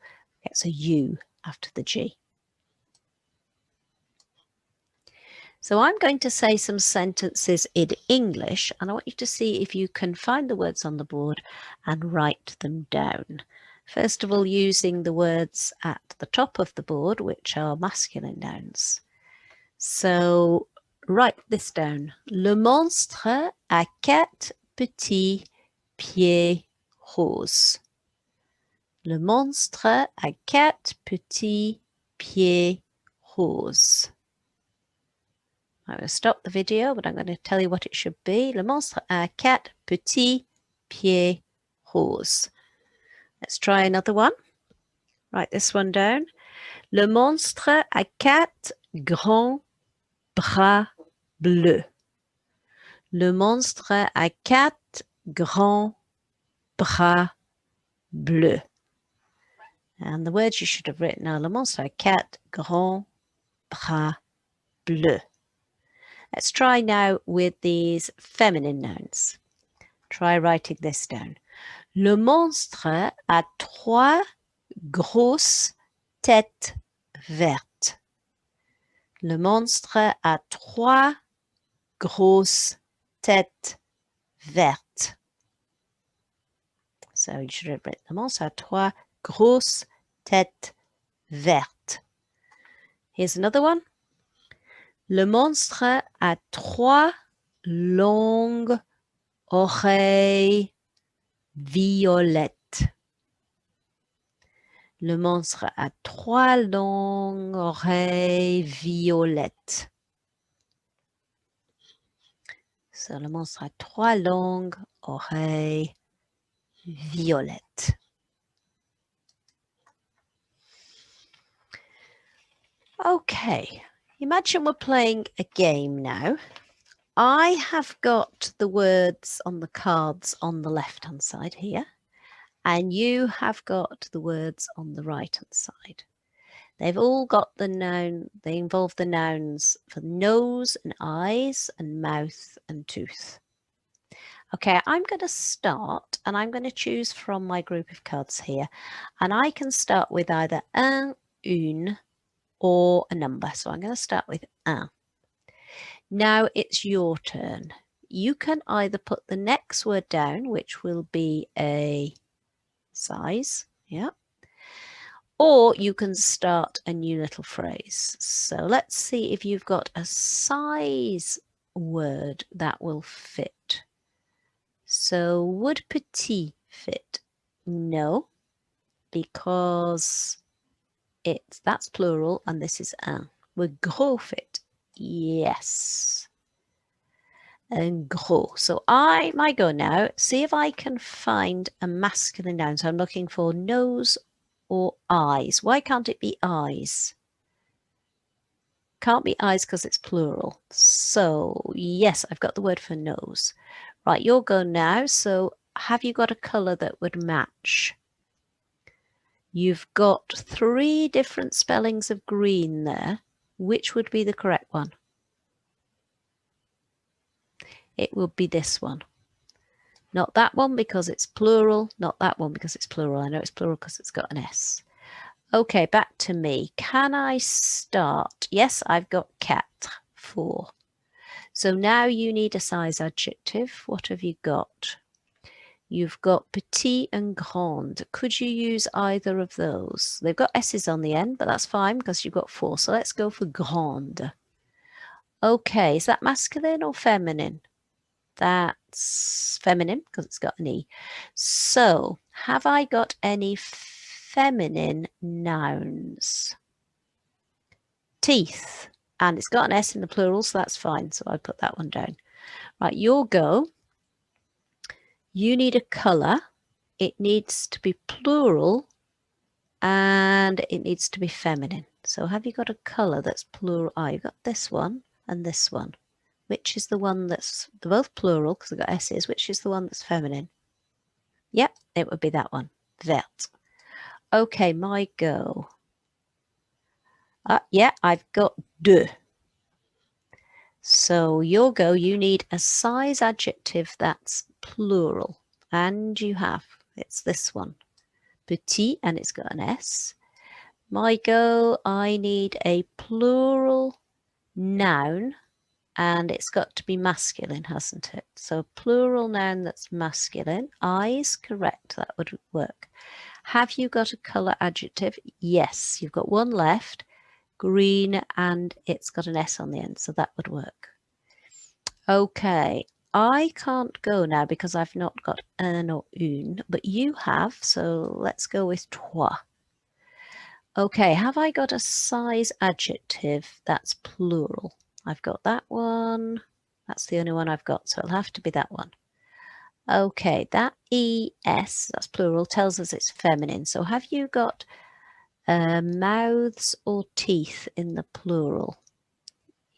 gets a U after the G. So I'm going to say some sentences in English, and I want you to see if you can find the words on the board and write them down. First of all, using the words at the top of the board, which are masculine nouns. So write this down. Le monstre a 4 petits pieds roses. Le monstre a 4 petits pieds roses. I'm going to stop the video, but I'm going to tell you what it should be. Le monstre a 4 petits pieds roses. Let's try another one. Write this one down. Le monstre a 4 grands bras bleus. Le monstre a 4 grands bras bleus. And the words you should have written are Le monstre a 4 grands bras bleus. Let's try now with these feminine nouns. Try writing this down. Le monstre a 3 grosses têtes vertes. Le monstre a 3 grosses têtes vertes. So you should have written Le monstre a 3 grosses têtes vertes. Here's another one. Le monstre a 3 longues oreilles violettes. Le monstre a 3 longues oreilles violettes. So, le monstre a 3 longues oreilles violettes. Okay, imagine we're playing a game now. I have got the words on the cards on the left-hand side here, and you have got the words on the right-hand side. They've all got the noun, they involve the nouns for nose and eyes and mouth and tooth. Okay, I'm going to start and I'm going to choose from my group of cards here, and I can start with either un, une, or a number. So I'm going to start with un. Now it's your turn. You can either put the next word down, which will be a size, yeah, or you can start a new little phrase. So let's see if you've got a size word that will fit. So would petit fit? No, because that's plural and this is un. Would gros fit? Yes. And gros. So my go now. See if I can find a masculine noun. So I'm looking for nose or eyes. Why can't it be eyes? Can't be eyes because it's plural. So yes, I've got the word for nose. Right, your go now. So have you got a colour that would match? You've got 3 different spellings of green there. Which would be the correct one? It would be this one. Not that one because it's plural, not that one because it's plural. I know it's plural because it's got an S. Okay, back to me. Can I start? Yes, I've got 4. So now you need a size adjective. What have you got? You've got petit and grande. Could you use either of those? They've got S's on the end, but that's fine because you've got 4. So let's go for grande. Okay, is that masculine or feminine? That's feminine because it's got an E. So have I got any feminine nouns? Teeth. And it's got an S in the plural, so that's fine. So I put that one down. Right, your go. You need a colour. It needs to be plural and it needs to be feminine. So have you got a colour that's plural? Oh, you've got this one and this one. Which is the one that's, they're both plural because they've got S's. Which is the one that's feminine? Yep, it would be that one. Vert. Okay, my go. Yeah, I've got de. So your go, you need a size adjective that's plural. And you have. It's this one. Petit, and it's got an S. My go, I need a plural noun. And it's got to be masculine, hasn't it? So plural noun that's masculine. Eyes, correct, that would work. Have you got a colour adjective? Yes, you've got one left, green, and it's got an S on the end, so that would work. Okay, I can't go now because I've not got un or une, but you have, so let's go with toi. Okay, have I got a size adjective that's plural? I've got that one. That's the only one I've got, so it'll have to be that one. Okay, that ES, that's plural, tells us it's feminine. So have you got mouths or teeth in the plural?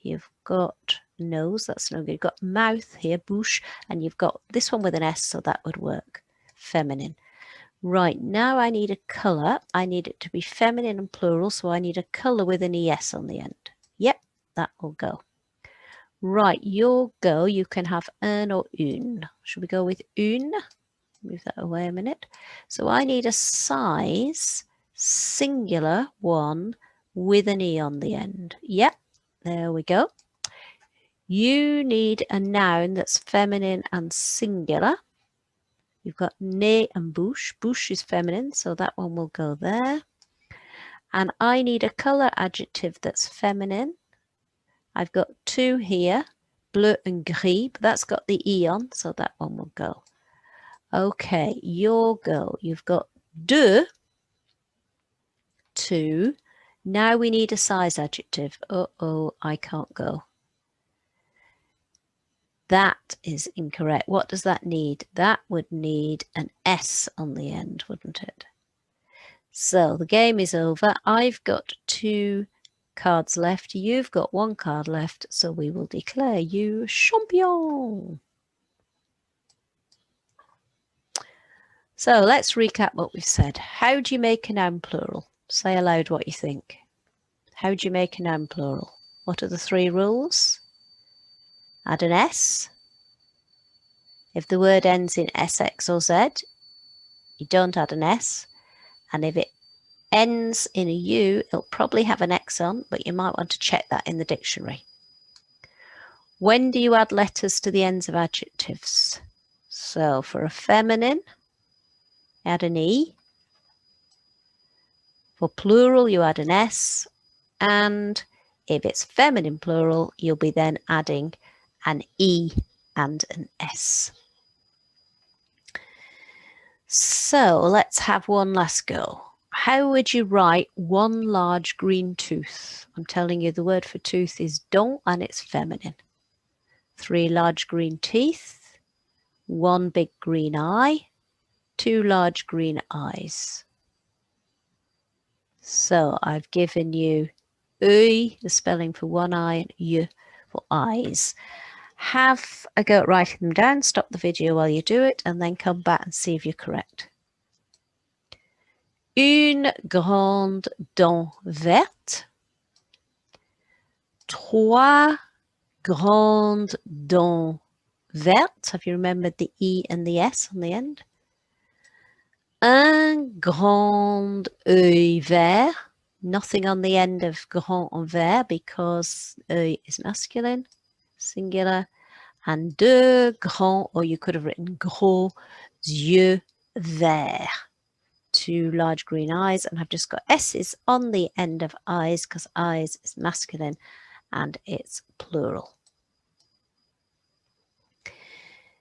You've got nose, that's no good. You've got mouth here, bouche, and you've got this one with an S, so that would work. Feminine. Right, now I need a colour. I need it to be feminine and plural, so I need a colour with an ES on the end. Yep, that will go. Right, your go. You can have un or une. Should we go with une? Move that away a minute. So I need a size singular one with an E on the end. Yep, there we go. You need a noun that's feminine and singular. You've got nez and bouche. Bouche is feminine, so that one will go there. And I need a colour adjective that's feminine. I've got 2 here, bleu and gris, but that's got the E on, so that one will go. Okay, your go. You've got deux, 2. Now we need a size adjective. Uh-oh, I can't go. That is incorrect. What does that need? That would need an S on the end, wouldn't it? So the game is over. I've got 2 cards left. You've got 1 card left. So we will declare you champion. So let's recap what we've said. How do you make a noun plural? Say aloud what you think. How do you make a noun plural? What are the 3 rules? Add an S. If the word ends in SX or Z, you don't add an S. And if it ends in a U, it'll probably have an X on, but you might want to check that in the dictionary. When do you add letters to the ends of adjectives? So for a feminine, add an E. For plural, you add an S. And if it's feminine plural, you'll be then adding an E and an S. So let's have one last go. How would you write 1 large green tooth? I'm telling you the word for tooth is dent and it's feminine. 3 large green teeth, 1 big green eye, 2 large green eyes. So I've given you œil, the spelling for one eye, and yeux for eyes. Have a go at writing them down, stop the video while you do it, and then come back and see if you're correct. Une grande dent verte. Trois grandes dents vertes. Have you remembered the E and the S on the end? Un grand œil vert. Nothing on the end of grand and vert because œil is masculine, singular. And deux grands, or you could have written gros yeux verts. Two large green eyes, and I've just got S's on the end of eyes because eyes is masculine and it's plural.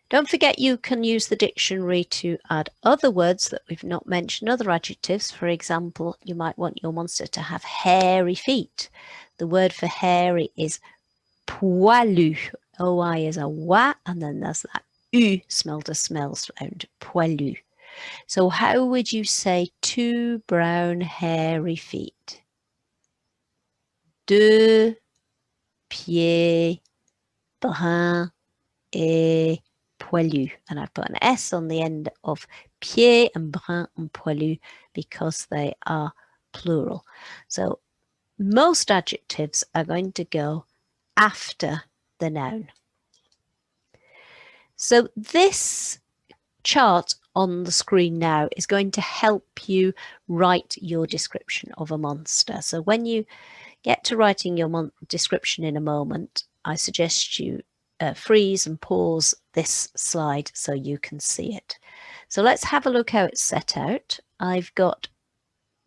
Don't forget you can use the dictionary to add other words that we've not mentioned, other adjectives. For example, you might want your monster to have hairy feet. The word for hairy is poilu. OI is a wa, and then there's that U, smell to smell sound, poilu. So how would you say two brown hairy feet? Deux pieds bruns et poilu. And I've put an S on the end of pied and brun and poilu because they are plural. So most adjectives are going to go after the noun. So this chart on the screen now is going to help you write your description of a monster. So when you get to writing your description in a moment, I suggest you freeze and pause this slide so you can see it. So let's have a look how it's set out. I've got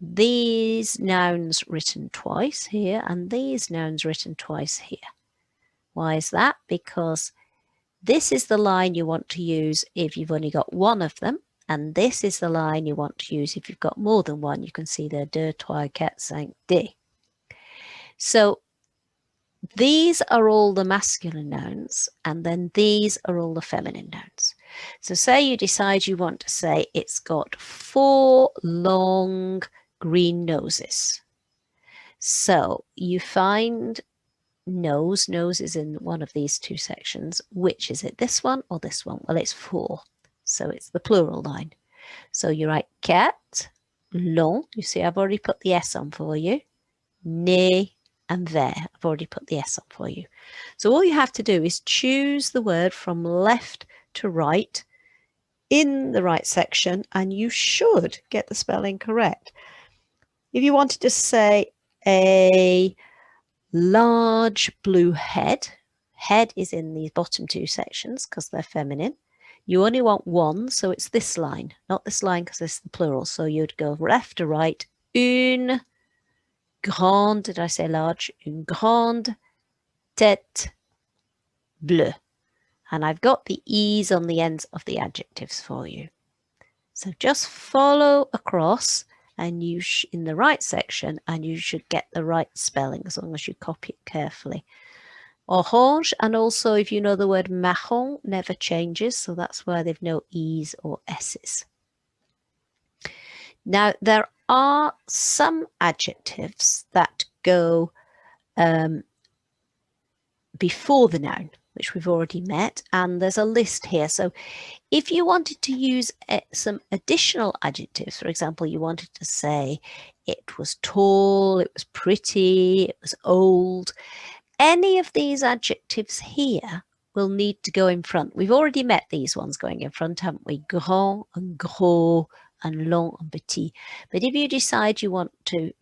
these nouns written twice here and these nouns written twice here. Why is that? Because this is the line you want to use if you've only got one of them, and this is the line you want to use if you've got more than one. You can see there, deux, trois, quatre, cinq, dix. So these are all the masculine nouns, and then these are all the feminine nouns. So say you decide you want to say it's got 4 long green noses. So you find nose is in one of these two sections. Which is it, this one or this one? Well, it's 4, so it's the plural line. So you write quatre, long, you see I've already put the S on for you, nez and vert, I've already put the S on for you. So all you have to do is choose the word from left to right in the right section and you should get the spelling correct. If you wanted to say a large blue head, head is in these bottom two sections because they're feminine. You only want one, so it's this line, not this line because it's the plural. So you'd go left to right. Une grande, did I say large? Une grande tête bleue. And I've got the E's on the ends of the adjectives for you. So just follow across and you in the right section and you should get the right spelling as long as you copy it carefully. Orange, and also if you know the word marron never changes, so that's why they've no E's or S's. Now there are some adjectives that go before the noun, which we've already met, and there's a list here. So if you wanted to use some additional adjectives, for example, you wanted to say it was tall, it was pretty, it was old, any of these adjectives here will need to go in front. We've already met these ones going in front, haven't we? Grand and gros and long and petit. But if you decide you want to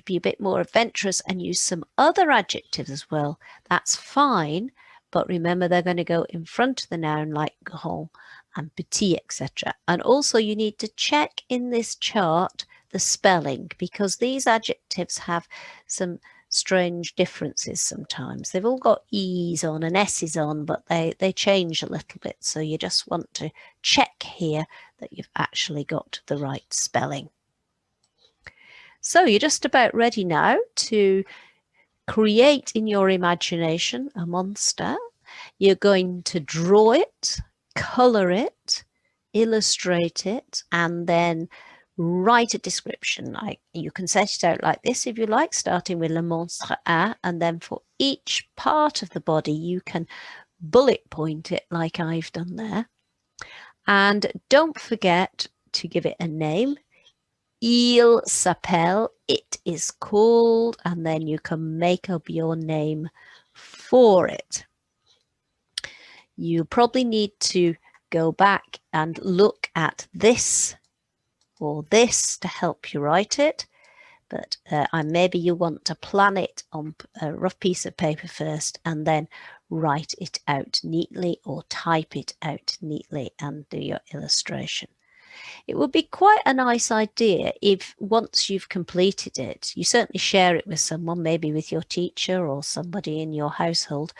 be a bit more adventurous and use some other adjectives as well, that's fine. But remember, they're going to go in front of the noun like grand and petit, etc. And also you need to check in this chart the spelling because these adjectives have some strange differences sometimes. They've all got E's on and S's on, but they change a little bit. So you just want to check here that you've actually got the right spelling. So you're just about ready now to create in your imagination a monster. You're going to draw it, color it, illustrate it, and then write a description. You can set it out like this if you like, starting with le monstre a, and then for each part of the body you can bullet point it like I've done there. And don't forget to give it a name. Il s'appelle, it is called, and then you can make up your name for it. You probably need to go back and look at this or this to help you write it. But maybe you want to plan it on a rough piece of paper first and then write it out neatly or type it out neatly and do your illustration. It would be quite a nice idea if once you've completed it, you certainly share it with someone, maybe with your teacher or somebody in your household.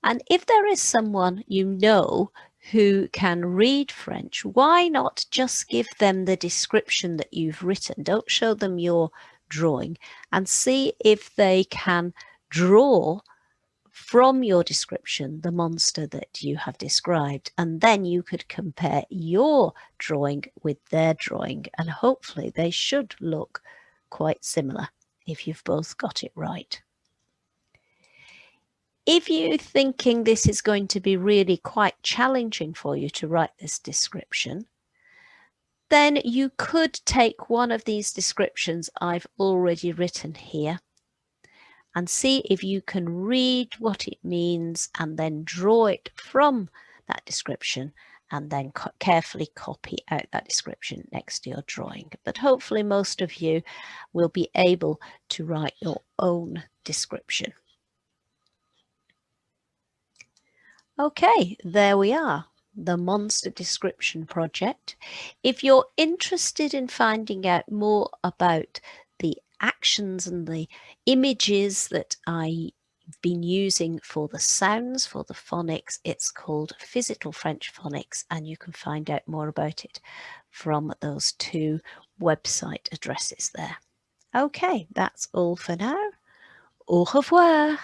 And if there is someone you know who can read French, why not just give them the description that you've written? Don't show them your drawing and see if they can draw from your description the monster that you have described, and then you could compare your drawing with their drawing, and hopefully they should look quite similar if you've both got it right. If you're thinking this is going to be really quite challenging for you to write this description, then you could take one of these descriptions I've already written here and see if you can read what it means and then draw it from that description and then carefully copy out that description next to your drawing. But hopefully most of you will be able to write your own description. Okay, there we are, the Monster Description Project. If you're interested in finding out more about the actions and the images that I've been using for the sounds, for the phonics, it's called Physical French Phonics, and you can find out more about it from those two website addresses there. Okay, that's all for now. Au revoir.